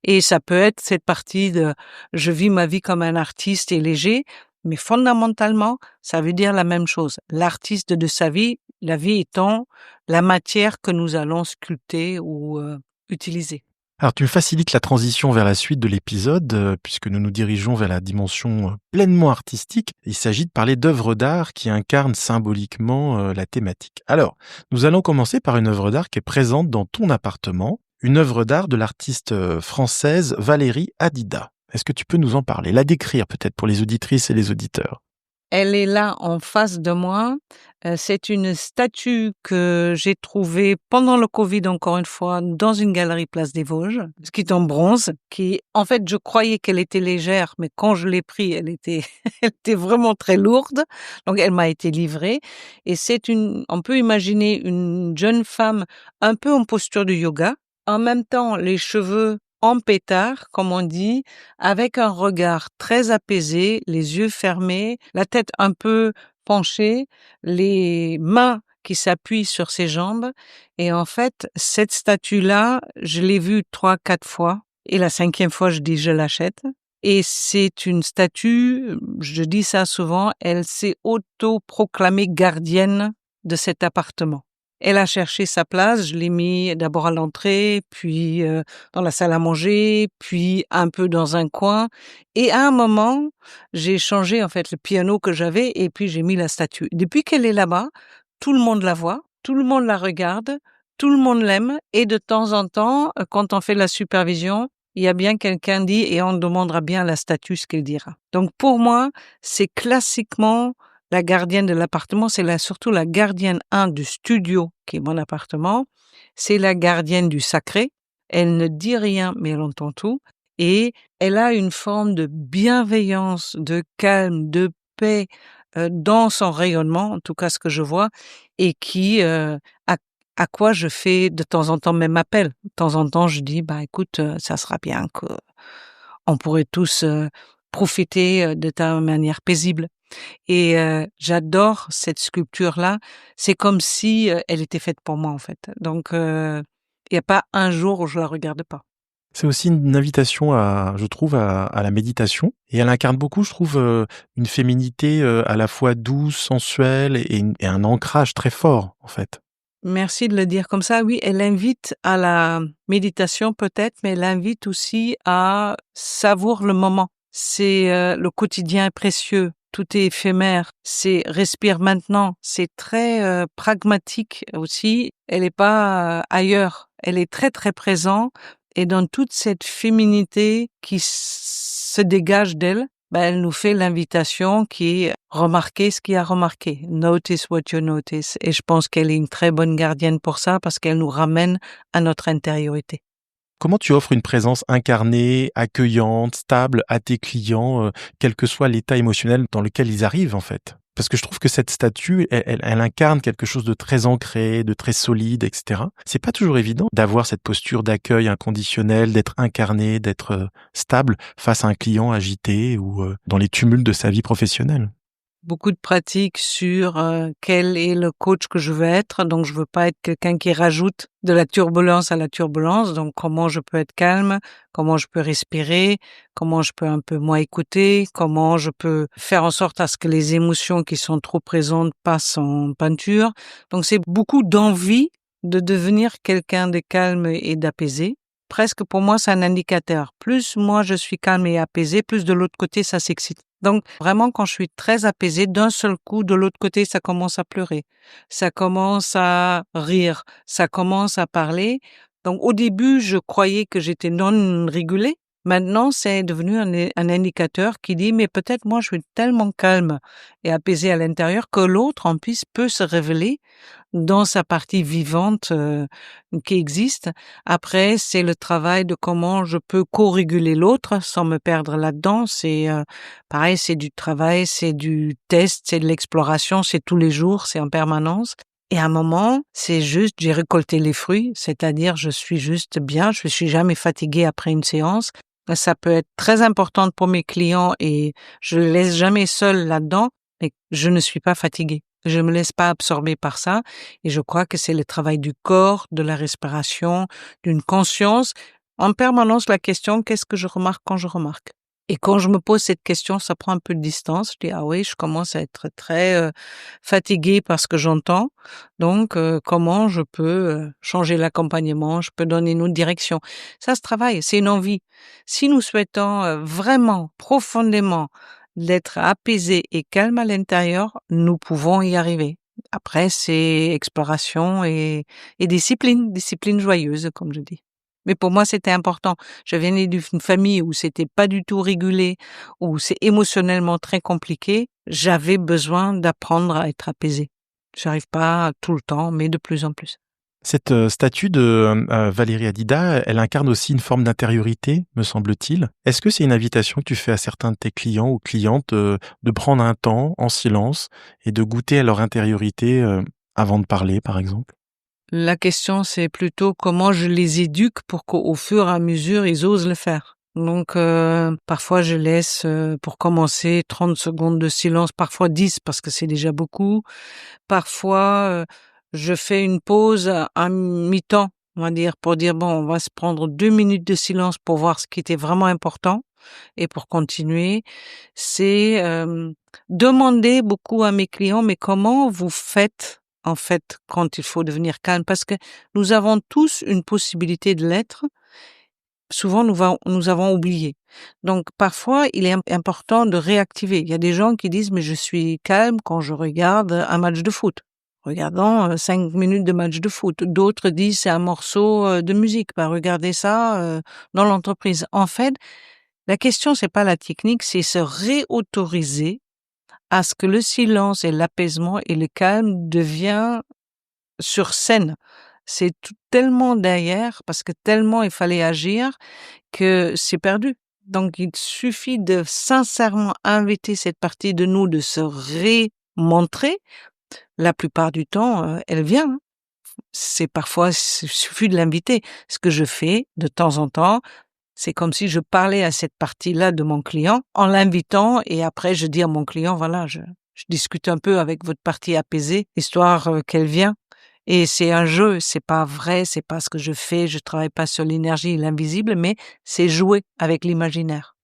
Speaker 14: Et ça peut être cette partie de je vis ma vie comme un artiste et léger, mais fondamentalement, ça veut dire la même chose. L'artiste de sa vie, la vie étant la matière que nous allons sculpter ou utiliser.
Speaker 13: Alors tu facilites la transition vers la suite de l'épisode, puisque nous nous dirigeons vers la dimension pleinement artistique. Il s'agit de parler d'œuvres d'art qui incarnent symboliquement la thématique. Alors, nous allons commencer par une œuvre d'art qui est présente dans ton appartement, une œuvre d'art de l'artiste française Valérie Hadida. Est-ce que tu peux nous en parler, la décrire peut-être pour les auditrices et les auditeurs?
Speaker 14: Elle est là en face de moi. C'est une statue que j'ai trouvée pendant le Covid, encore une fois, dans une galerie Place des Vosges, qui est en bronze, qui, en fait, je croyais qu'elle était légère, mais quand je l'ai prise, elle était vraiment très lourde. Donc, elle m'a été livrée. Et on peut imaginer une jeune femme un peu en posture de yoga. En même temps, les cheveux en pétard, comme on dit, avec un regard très apaisé, les yeux fermés, la tête un peu penchée, les mains qui s'appuient sur ses jambes. Et en fait, cette statue-là, je l'ai vue 3-4 fois. Et la 5e fois, je dis je l'achète. Et c'est une statue, je dis ça souvent, elle s'est auto-proclamée gardienne de cet appartement. Elle a cherché sa place, je l'ai mis d'abord à l'entrée, puis dans la salle à manger, puis un peu dans un coin. Et à un moment, j'ai changé en fait le piano que j'avais et puis j'ai mis la statue. Depuis qu'elle est là-bas, tout le monde la voit, tout le monde la regarde, tout le monde l'aime. Et de temps en temps, quand on fait la supervision, il y a bien quelqu'un dit et on demandera bien à la statue ce qu'elle dira. Donc pour moi, c'est classiquement la gardienne de l'appartement, c'est surtout la gardienne du studio, qui est mon appartement. C'est la gardienne du sacré. Elle ne dit rien, mais elle entend tout. Et elle a une forme de bienveillance, de calme, de paix dans son rayonnement, en tout cas ce que je vois, et qui à quoi je fais de temps en temps même appel. De temps en temps, je dis, écoute, ça sera bien qu'on pourrait tous profiter de ta manière paisible. Et j'adore cette sculpture-là. C'est comme si elle était faite pour moi, en fait. Donc, il n'y a pas un jour où je la regarde pas.
Speaker 13: C'est aussi une invitation je trouve, à la méditation. Et elle incarne beaucoup, je trouve, une féminité à la fois douce, sensuelle et un ancrage très fort, en fait.
Speaker 14: Merci de le dire comme ça. Oui, elle invite à la méditation peut-être, mais elle invite aussi à savourer le moment. C'est le quotidien est précieux, tout est éphémère. C'est respire maintenant. C'est très pragmatique aussi. Elle n'est pas ailleurs. Elle est très très présente et dans toute cette féminité qui se dégage d'elle. Elle nous fait l'invitation qui est remarquer ce qu'il y a remarqué. Notice what you notice. Et je pense qu'elle est une très bonne gardienne pour ça parce qu'elle nous ramène à notre intériorité.
Speaker 13: Comment tu offres une présence incarnée, accueillante, stable à tes clients, quel que soit l'état émotionnel dans lequel ils arrivent, en fait? Parce que je trouve que cette statue, elle incarne quelque chose de très ancré, de très solide, etc. C'est pas toujours évident d'avoir cette posture d'accueil inconditionnel, d'être incarné, d'être stable face à un client agité ou dans les tumultes de sa vie professionnelle.
Speaker 14: Beaucoup de pratiques sur quel est le coach que je veux être. Donc, je veux pas être quelqu'un qui rajoute de la turbulence à la turbulence. Donc, comment je peux être calme, comment je peux respirer, comment je peux un peu moins écouter, comment je peux faire en sorte à ce que les émotions qui sont trop présentes passent en peinture. Donc, c'est beaucoup d'envie de devenir quelqu'un de calme et d'apaisé. Presque pour moi, c'est un indicateur. Plus moi, je suis calme et apaisé, plus de l'autre côté, ça s'excite. Donc, vraiment, quand je suis très apaisée, d'un seul coup, de l'autre côté, ça commence à pleurer. Ça commence à rire. Ça commence à parler. Donc, au début, je croyais que j'étais non régulée. Maintenant, c'est devenu un indicateur qui dit, mais peut-être moi, je suis tellement calme et apaisée à l'intérieur que l'autre, en plus, peut se révéler dans sa partie vivante qui existe. Après, c'est le travail de comment je peux co-réguler l'autre sans me perdre là-dedans. C'est pareil, c'est du travail, c'est du test, c'est de l'exploration, c'est tous les jours, c'est en permanence. Et à un moment, c'est juste, j'ai récolté les fruits, c'est-à-dire je suis juste bien, je suis jamais fatiguée après une séance. Ça peut être très important pour mes clients et je les laisse jamais seuls là-dedans, mais je ne suis pas fatiguée. Je me laisse pas absorber par ça et je crois que c'est le travail du corps, de la respiration, d'une conscience. En permanence, la question, qu'est-ce que je remarque quand je remarque? Et quand je me pose cette question, ça prend un peu de distance. Je dis, ah oui, je commence à être très fatiguée par ce que j'entends. Donc, comment je peux changer l'accompagnement? Je peux donner une autre direction. Ça se travaille, c'est une envie. Si nous souhaitons vraiment, profondément, d'être apaisé et calme à l'intérieur, nous pouvons y arriver. Après, c'est exploration et discipline joyeuse, comme je dis. Mais pour moi, c'était important. Je venais d'une famille où c'était pas du tout régulé, où c'est émotionnellement très compliqué. J'avais besoin d'apprendre à être apaisé. J'arrive pas tout le temps, mais de plus en plus.
Speaker 13: Cette statue de Valérie Hadida, elle incarne aussi une forme d'intériorité, me semble-t-il. Est-ce que c'est une invitation que tu fais à certains de tes clients ou clientes de prendre un temps en silence et de goûter à leur intériorité avant de parler, par exemple?
Speaker 14: La question, c'est plutôt comment je les éduque pour qu'au fur et à mesure, ils osent le faire. Donc, parfois, je laisse, pour commencer, 30 secondes de silence, parfois 10 parce que c'est déjà beaucoup. Parfois, je fais une pause à mi-temps, on va dire, pour dire, bon, on va se prendre 2 minutes de silence pour voir ce qui était vraiment important et pour continuer. C'est demander beaucoup à mes clients, mais comment vous faites en fait, quand il faut devenir calme, parce que nous avons tous une possibilité de l'être. Souvent, nous avons oublié. Donc, parfois, il est important de réactiver. Il y a des gens qui disent, mais je suis calme quand je regarde un match de foot. Regardons 5 minutes de match de foot. D'autres disent, c'est un morceau de musique. Regardez ça dans l'entreprise. En fait, la question, c'est pas la technique, c'est se réautoriser à ce que le silence et l'apaisement et le calme devient sur scène. C'est tellement derrière, parce que tellement il fallait agir, que c'est perdu. Donc, il suffit de sincèrement inviter cette partie de nous de se remontrer. La plupart du temps, elle vient. C'est parfois, il suffit de l'inviter. Ce que je fais de temps en temps, C'est comme si je parlais à cette partie-là de mon client en l'invitant et après je dis à mon client, voilà, je discute un peu avec votre partie apaisée, histoire qu'elle vienne. Et c'est un jeu, c'est pas vrai, c'est pas ce que je fais, je travaille pas sur l'énergie et l'invisible, mais c'est jouer avec l'imaginaire.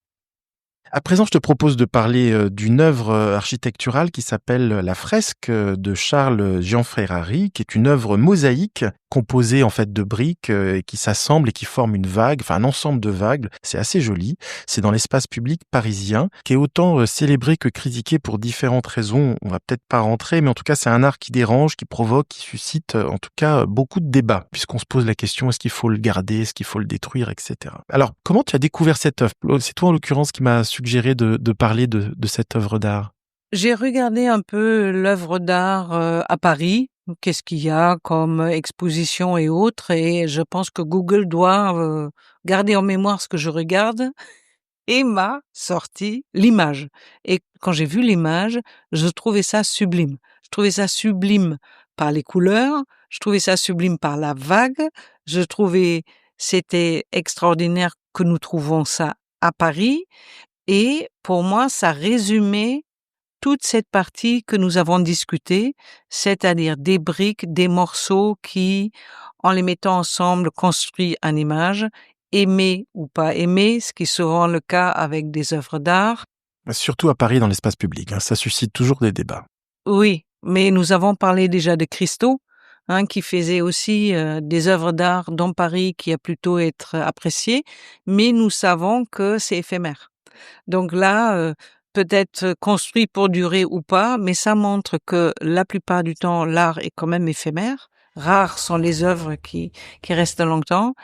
Speaker 13: À présent, je te propose de parler d'une œuvre architecturale qui s'appelle La Fresque de Charles Gianfrerari, qui est une œuvre mosaïque composée en fait de briques et qui s'assemblent et qui forment une vague, enfin un ensemble de vagues. C'est assez joli. C'est dans l'espace public parisien, qui est autant célébré que critiqué pour différentes raisons. On va peut-être pas rentrer, mais en tout cas, c'est un art qui dérange, qui provoque, qui suscite en tout cas beaucoup de débats, puisqu'on se pose la question, est-ce qu'il faut le garder, est-ce qu'il faut le détruire, etc. Alors, comment tu as découvert cette œuvre? C'est toi en l'occurrence qui m'a suggéré de parler de cette œuvre d'art.
Speaker 14: J'ai regardé un peu l'œuvre d'art à Paris. Qu'est-ce qu'il y a comme exposition et autres, et je pense que Google doit garder en mémoire ce que je regarde et m'a sorti l'image. Et quand j'ai vu l'image, je trouvais ça sublime. Je trouvais ça sublime par les couleurs, je trouvais ça sublime par la vague, je trouvais c'était extraordinaire que nous trouvons ça à Paris, et pour moi, ça résumait toute cette partie que nous avons discutée, c'est-à-dire des briques, des morceaux qui, en les mettant ensemble, construisent une image, aimer ou pas aimer, ce qui sera le cas avec des œuvres d'art.
Speaker 13: Surtout à Paris dans l'espace public, ça suscite toujours des débats.
Speaker 14: Oui, mais nous avons parlé déjà de Christo, qui faisait aussi des œuvres d'art dans Paris qui a plutôt être appréciées, mais nous savons que c'est éphémère. Donc là, peut-être construit pour durer ou pas, mais ça montre que la plupart du temps, l'art est quand même éphémère. Rares sont les œuvres qui restent longtemps,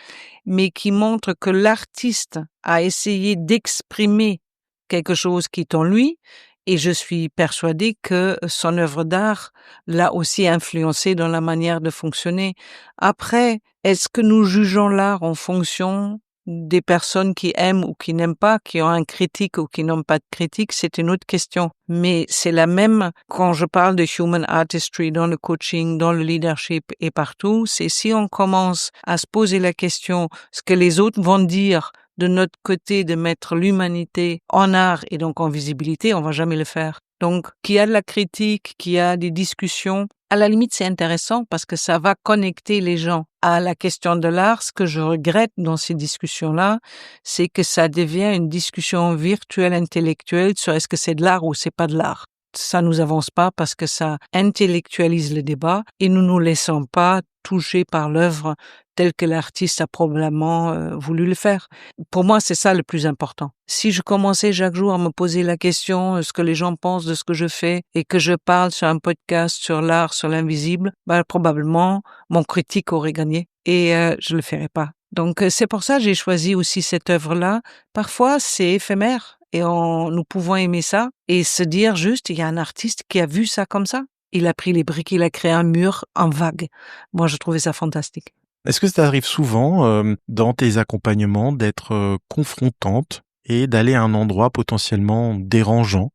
Speaker 14: mais qui montrent que l'artiste a essayé d'exprimer quelque chose qui est en lui, et je suis persuadée que son œuvre d'art l'a aussi influencé dans la manière de fonctionner. Après, est-ce que nous jugeons l'art en fonction des personnes qui aiment ou qui n'aiment pas, qui ont un critique ou qui n'ont pas de critique, c'est une autre question. Mais c'est la même quand je parle de human artistry dans le coaching, dans le leadership et partout, c'est si on commence à se poser la question, ce que les autres vont dire de notre côté de mettre l'humanité en art et donc en visibilité, on va jamais le faire. Donc, qu'il y a de la critique, qu'il y a des discussions, à la limite, c'est intéressant parce que ça va connecter les gens à la question de l'art. Ce que je regrette dans ces discussions-là, c'est que ça devient une discussion virtuelle, intellectuelle sur est-ce que c'est de l'art ou c'est pas de l'art. Ça nous avance pas parce que ça intellectualise le débat et nous nous laissons pas toucher par l'œuvre telle que l'artiste a probablement voulu le faire. Pour moi, c'est ça le plus important. Si je commençais chaque jour à me poser la question ce que les gens pensent de ce que je fais et que je parle sur un podcast sur l'art, sur l'invisible, probablement mon critique aurait gagné et je le ferais pas. Donc c'est pour ça que j'ai choisi aussi cette œuvre-là. Parfois, c'est éphémère et nous pouvons aimer ça et se dire juste, il y a un artiste qui a vu ça comme ça. Il a pris les briques, il a créé un mur en vague. Moi, je trouvais ça fantastique.
Speaker 13: Est-ce que ça t'arrive souvent dans tes accompagnements d'être confrontante et d'aller à un endroit potentiellement dérangeant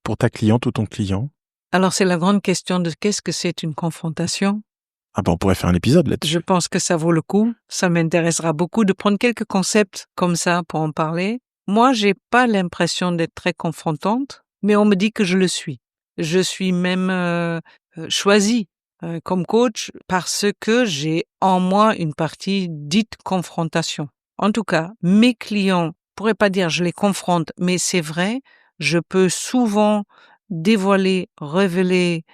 Speaker 13: pour ta cliente ou ton client?
Speaker 14: Alors, c'est la grande question de qu'est-ce que c'est une confrontation?
Speaker 13: On pourrait faire un épisode là-dessus.
Speaker 14: Je pense que ça vaut le coup. Ça m'intéressera beaucoup de prendre quelques concepts comme ça pour en parler. Moi, j'ai pas l'impression d'être très confrontante, mais on me dit que je le suis. Je suis même choisie comme coach parce que j'ai en moi une partie dite confrontation. En tout cas, mes clients, je pourrais pas dire je les confronte, mais c'est vrai, je peux souvent dévoiler, révéler,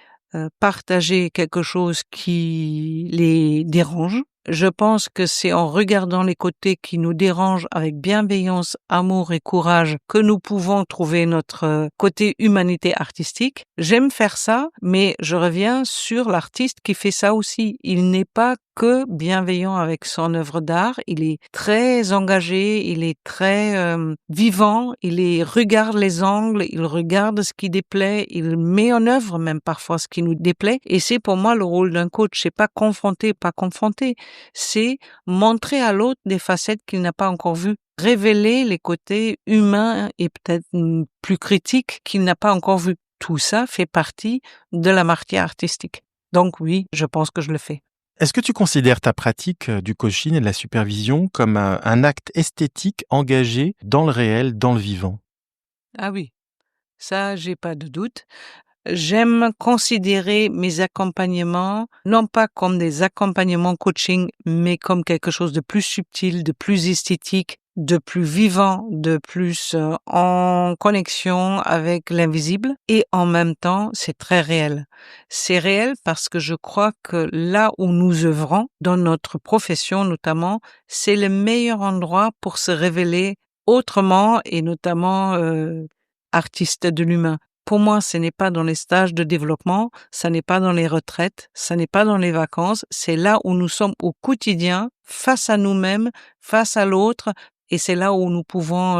Speaker 14: partager quelque chose qui les dérange. Je pense que c'est en regardant les côtés qui nous dérangent avec bienveillance, amour et courage que nous pouvons trouver notre côté humanité artistique. J'aime faire ça, mais je reviens sur l'artiste qui fait ça aussi. Il n'est pas que bienveillant avec son œuvre d'art, il est très engagé, il est très vivant, regarde les angles, il regarde ce qui déplaît, il met en œuvre même parfois ce qui nous déplaît. Et c'est pour moi le rôle d'un coach, c'est pas confronter, c'est montrer à l'autre des facettes qu'il n'a pas encore vues, révéler les côtés humains et peut-être plus critiques qu'il n'a pas encore vus. Tout ça fait partie de la matière artistique. Donc oui, je pense que je le fais.
Speaker 13: Est-ce que tu considères ta pratique du coaching et de la supervision comme un acte esthétique engagé dans le réel, dans le vivant?
Speaker 14: Ah oui, ça, j'ai pas de doute. J'aime considérer mes accompagnements, non pas comme des accompagnements coaching, mais comme quelque chose de plus subtil, de plus esthétique, de plus vivant, de plus en connexion avec l'invisible. Et en même temps, c'est très réel. C'est réel parce que je crois que là où nous œuvrons, dans notre profession notamment, c'est le meilleur endroit pour se révéler autrement et notamment artiste de l'humain. Pour moi, ce n'est pas dans les stages de développement, ça n'est pas dans les retraites, ça n'est pas dans les vacances, c'est là où nous sommes au quotidien, face à nous-mêmes, face à l'autre, et c'est là où nous pouvons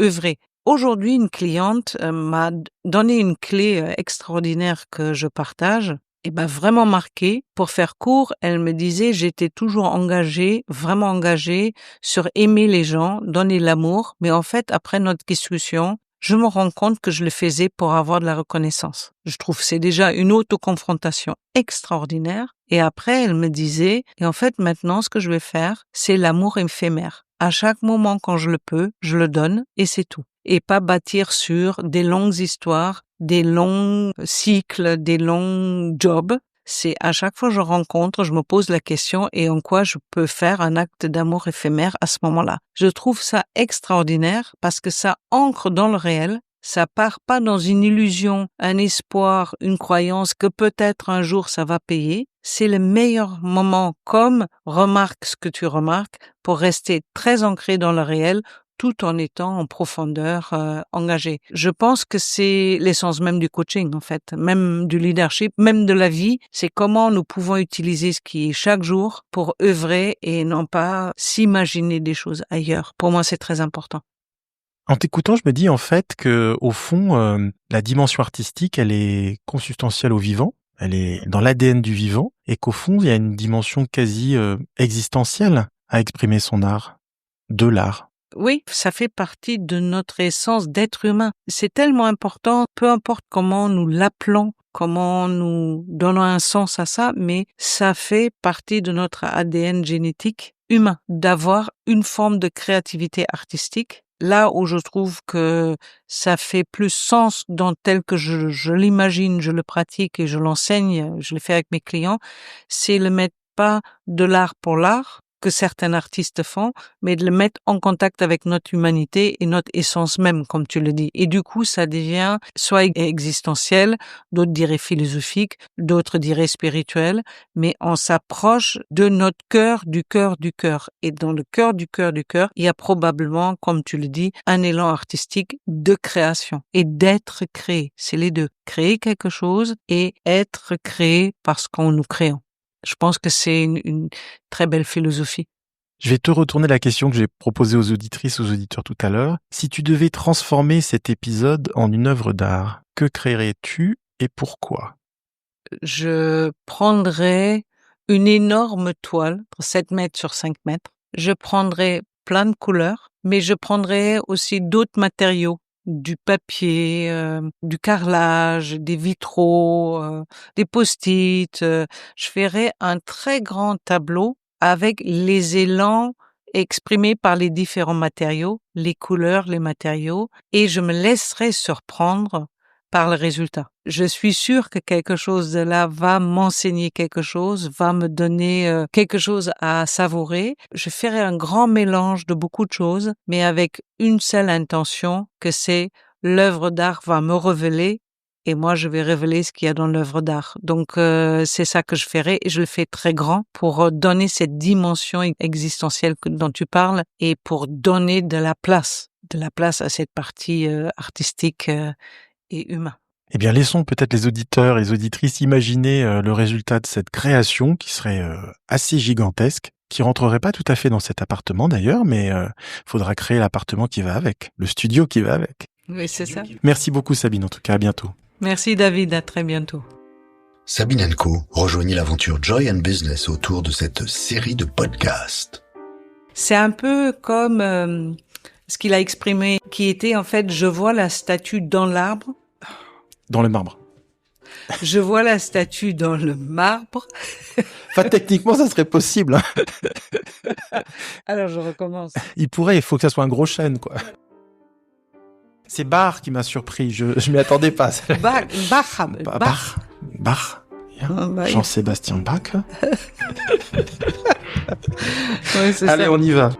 Speaker 14: œuvrer. Aujourd'hui, une cliente m'a donné une clé extraordinaire que je partage, et vraiment marquée. Pour faire court, elle me disait, j'étais toujours engagée, vraiment engagée sur aimer les gens, donner l'amour, mais en fait, après notre discussion, je me rends compte que je le faisais pour avoir de la reconnaissance. Je trouve que c'est déjà une autoconfrontation extraordinaire. Et après, elle me disait, et en fait, maintenant, ce que je vais faire, c'est l'amour éphémère. À chaque moment, quand je le peux, je le donne et c'est tout. Et pas bâtir sur des longues histoires, des longs cycles, des longs jobs. C'est à chaque fois que je rencontre, je me pose la question et en quoi je peux faire un acte d'amour éphémère à ce moment-là. Je trouve ça extraordinaire parce que ça ancre dans le réel, ça part pas dans une illusion, un espoir, une croyance que peut-être un jour ça va payer. C'est le meilleur moment, comme remarque ce que tu remarques, pour rester très ancré dans le réel, tout en étant en profondeur engagé. Je pense que c'est l'essence même du coaching, en fait, même du leadership, même de la vie. C'est comment nous pouvons utiliser ce qui est chaque jour pour œuvrer et non pas s'imaginer des choses ailleurs. Pour moi, c'est très important.
Speaker 13: En t'écoutant, je me dis en fait que au fond, la dimension artistique, elle est consubstantielle au vivant, elle est dans l'ADN du vivant, et qu'au fond, il y a une dimension quasi existentielle à exprimer son art, de l'art.
Speaker 14: Oui, ça fait partie de notre essence d'être humain. C'est tellement important, peu importe comment nous l'appelons, comment nous donnons un sens à ça, mais ça fait partie de notre ADN génétique humain, d'avoir une forme de créativité artistique. Là où je trouve que ça fait plus sens dans tel que je l'imagine, je le pratique et je l'enseigne, je le fais avec mes clients, c'est le mettre pas de l'art pour l'art, que certains artistes font, mais de le mettre en contact avec notre humanité et notre essence même, comme tu le dis. Et du coup, ça devient soit existentiel, d'autres diraient philosophique, d'autres diraient spirituel, mais on s'approche de notre cœur, du cœur, du cœur. Et dans le cœur, du cœur, du cœur, il y a probablement, comme tu le dis, un élan artistique de création et d'être créé. C'est les deux. Créer quelque chose et être créé parce qu'on nous créons. Je pense que c'est une très belle philosophie.
Speaker 13: Je vais te retourner la question que j'ai proposée aux auditrices, aux auditeurs tout à l'heure. Si tu devais transformer cet épisode en une œuvre d'art, que créerais-tu et pourquoi?
Speaker 14: Je prendrais une énorme toile, 7 mètres sur 5 mètres. Je prendrais plein de couleurs, mais je prendrais aussi d'autres matériaux. Du papier, du carrelage, des vitraux, des post-it. Je ferais un très grand tableau avec les élans exprimés par les différents matériaux, les couleurs, les matériaux, et je me laisserai surprendre par le résultat. Je suis sûre que quelque chose de là va m'enseigner quelque chose, va me donner quelque chose à savourer. Je ferai un grand mélange de beaucoup de choses, mais avec une seule intention, que c'est l'œuvre d'art va me révéler et moi je vais révéler ce qu'il y a dans l'œuvre d'art. Donc c'est ça que je ferai et je le fais très grand pour donner cette dimension existentielle dont tu parles et pour donner de la place à cette partie artistique et humain.
Speaker 13: Eh bien, laissons peut-être les auditeurs et les auditrices imaginer le résultat de cette création qui serait assez gigantesque, qui rentrerait pas tout à fait dans cet appartement d'ailleurs, mais faudra créer l'appartement qui va avec, le studio qui va avec.
Speaker 14: Oui, c'est ça.
Speaker 13: Merci beaucoup Sabine, en tout cas, à bientôt.
Speaker 14: Merci David, à très bientôt.
Speaker 1: Sabine & Co rejoignit l'aventure Joy and Business autour de cette série de podcasts.
Speaker 14: C'est un peu comme ce qu'il a exprimé, qui était en fait, je vois la statue dans l'arbre.
Speaker 13: Dans le marbre.
Speaker 14: Je vois la statue dans le marbre.
Speaker 13: Enfin, techniquement, ça serait possible. Hein.
Speaker 14: Alors, je recommence.
Speaker 13: Il faut que ça soit un gros chêne, quoi. C'est Bach qui m'a surpris. Je m'y attendais pas.
Speaker 14: Bach.
Speaker 13: Jean-Sébastien Bach.
Speaker 14: Ouais, c'est
Speaker 13: Allez,
Speaker 14: ça.
Speaker 13: on y va.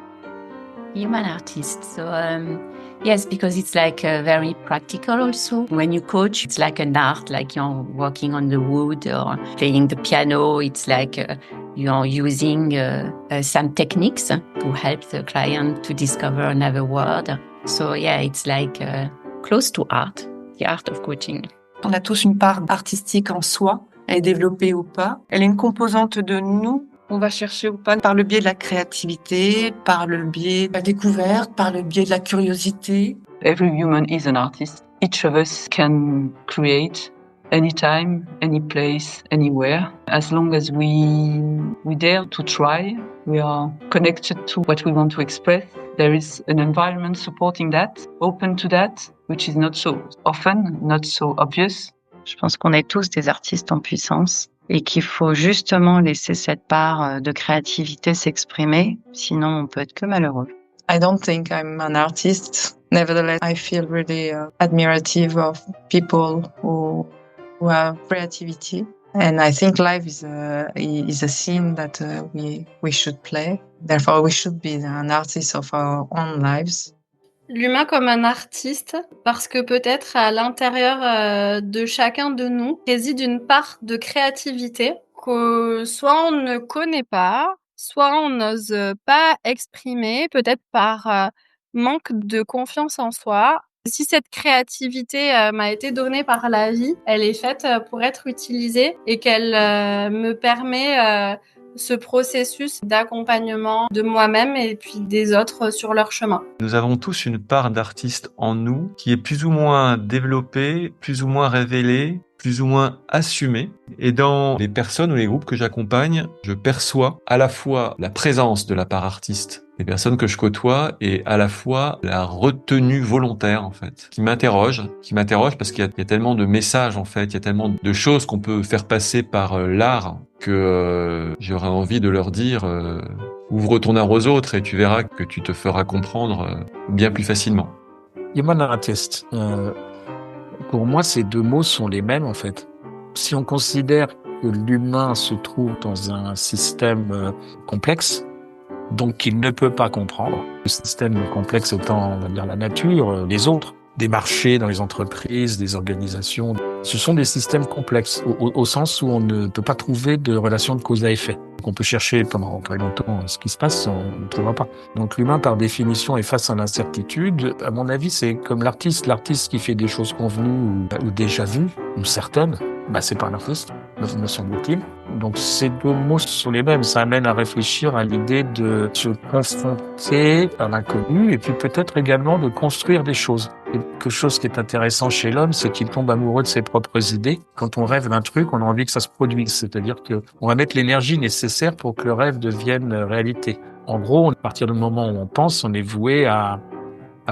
Speaker 15: Human artist. So, yes, because it's like very practical also. When you coach, it's like an art, like you're working on the wood or playing the piano. It's like you're using some techniques to help the client to discover another word. So yeah, it's like close to art, the art of coaching.
Speaker 16: On a tous une part artistique en soi, elle est développée ou pas. Elle est une composante de nous. On va chercher ou pas par le biais de la créativité, par le biais de la découverte, par le biais de la curiosité.
Speaker 17: Every human is an artist. Each of us can create anytime, any place, anywhere. As long as we dare to try, we are connected to what we want to express. There is an environment supporting that, open to that, which is not so often, not so obvious.
Speaker 2: Je pense qu'on est tous des artistes en puissance et qu'il faut justement laisser cette part de créativité s'exprimer, sinon on peut être que malheureux.
Speaker 16: I don't think I'm an artist. Nevertheless, I feel really admirative of people who have creativity. And I think life is a scene that we should play. Therefore, we should be an artist of our own lives.
Speaker 18: L'humain comme un artiste, parce que peut-être à l'intérieur de chacun de nous réside une part de créativité que soit on ne connaît pas, soit on n'ose pas exprimer, peut-être par manque de confiance en soi. Si cette créativité m'a été donnée par la vie, elle est faite pour être utilisée et qu'elle me permet ce processus d'accompagnement de moi-même et puis des autres sur leur chemin.
Speaker 6: Nous avons tous une part d'artiste en nous qui est plus ou moins développée, plus ou moins révélée, plus ou moins assumée. Et dans les personnes ou les groupes que j'accompagne, je perçois à la fois la présence de la part artiste des personnes que je côtoie et à la fois la retenue volontaire, en fait, qui m'interroge parce qu'il y a tellement de messages, en fait, il y a tellement de choses qu'on peut faire passer par l'art que j'aurais envie de leur dire ouvre ton art aux autres et tu verras que tu te feras comprendre bien plus facilement.
Speaker 7: Human artist, pour moi, ces deux mots sont les mêmes, en fait. Si on considère que l'humain se trouve dans un système complexe, donc il ne peut pas comprendre. Le système complexe étant, on va dire, la nature, les autres, des marchés dans les entreprises, des organisations. Ce sont des systèmes complexes, au sens où on ne peut pas trouver de relation de cause à effet. Donc on peut chercher pendant très longtemps ce qui se passe, on ne trouvera pas. Donc l'humain, par définition, est face à l'incertitude. À mon avis, c'est comme l'artiste qui fait des choses convenues ou déjà vues, ou certaines. C'est pas un artiste, me semble-t-il. Donc ces deux mots sont les mêmes. Ça amène à réfléchir à l'idée de se confronter à l'inconnu et puis peut-être également de construire des choses. Quelque chose qui est intéressant chez l'homme, c'est qu'il tombe amoureux de ses propres idées. Quand on rêve d'un truc, on a envie que ça se produise. C'est-à-dire qu'on va mettre l'énergie nécessaire pour que le rêve devienne réalité. En gros, à partir du moment où on pense, on est voué à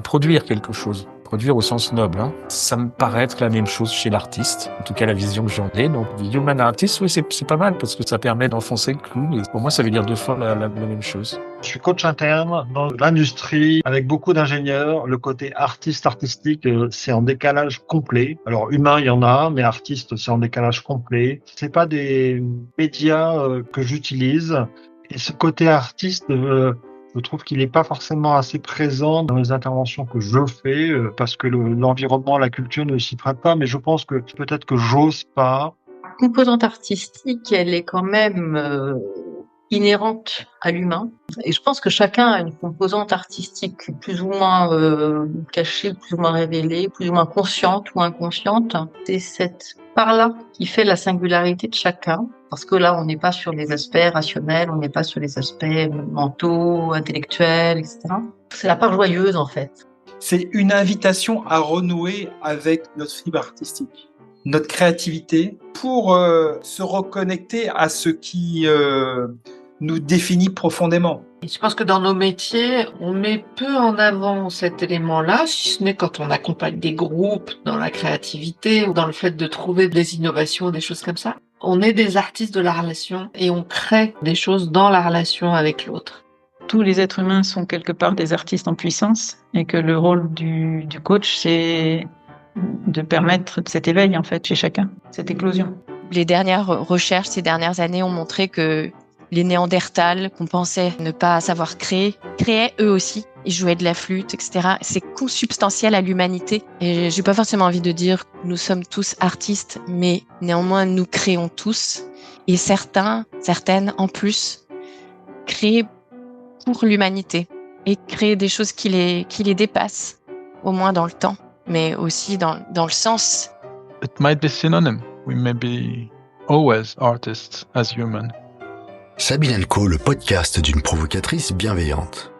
Speaker 7: produire quelque chose. Produire au sens noble. Ça me paraît être la même chose chez l'artiste, en tout cas la vision que j'en ai. Donc, human artist, oui, c'est pas mal parce que ça permet d'enfoncer le clou. Et pour moi, ça veut dire deux fois la même chose.
Speaker 19: Je suis coach interne dans l'industrie avec beaucoup d'ingénieurs. Le côté artistique, c'est en décalage complet. Alors, humain, il y en a, mais artiste, c'est en décalage complet. C'est pas des médias que j'utilise. Et ce côté artiste, je trouve qu'il n'est pas forcément assez présent dans les interventions que je fais parce que l'environnement, la culture ne s'y prête pas, mais je pense que peut-être que j'ose pas.
Speaker 10: La composante artistique, elle est quand même inhérente à l'humain. Et je pense que chacun a une composante artistique plus ou moins cachée, plus ou moins révélée, plus ou moins consciente ou inconsciente. C'est cette part-là qui fait la singularité de chacun. Parce que là, on n'est pas sur les aspects rationnels, on n'est pas sur les aspects mentaux, intellectuels, etc. C'est la part joyeuse, en fait.
Speaker 20: C'est une invitation à renouer avec notre fibre artistique, notre créativité, pour se reconnecter à ce qui nous définit profondément.
Speaker 21: Je pense que dans nos métiers, on met peu en avant cet élément-là, si ce n'est quand on accompagne des groupes dans la créativité ou dans le fait de trouver des innovations, des choses comme ça. On est des artistes de la relation et on crée des choses dans la relation avec l'autre.
Speaker 22: Tous les êtres humains sont quelque part des artistes en puissance et que le rôle du coach, c'est de permettre cet éveil, en fait, chez chacun, cette éclosion.
Speaker 23: Les dernières recherches ces dernières années ont montré que les Néandertals, qu'on pensait ne pas savoir créer, créaient eux aussi. Ils jouaient de la flûte, etc. C'est consubstantiel à l'humanité. Et j'ai pas forcément envie de dire que nous sommes tous artistes, mais néanmoins, nous créons tous. Et certaines, en plus, créent pour l'humanité et créent des choses qui les dépassent, au moins dans le temps, mais aussi dans le sens.
Speaker 24: It might be synonym. We may be always artists as humans.
Speaker 1: Sabine & Co, le podcast d'une provocatrice bienveillante.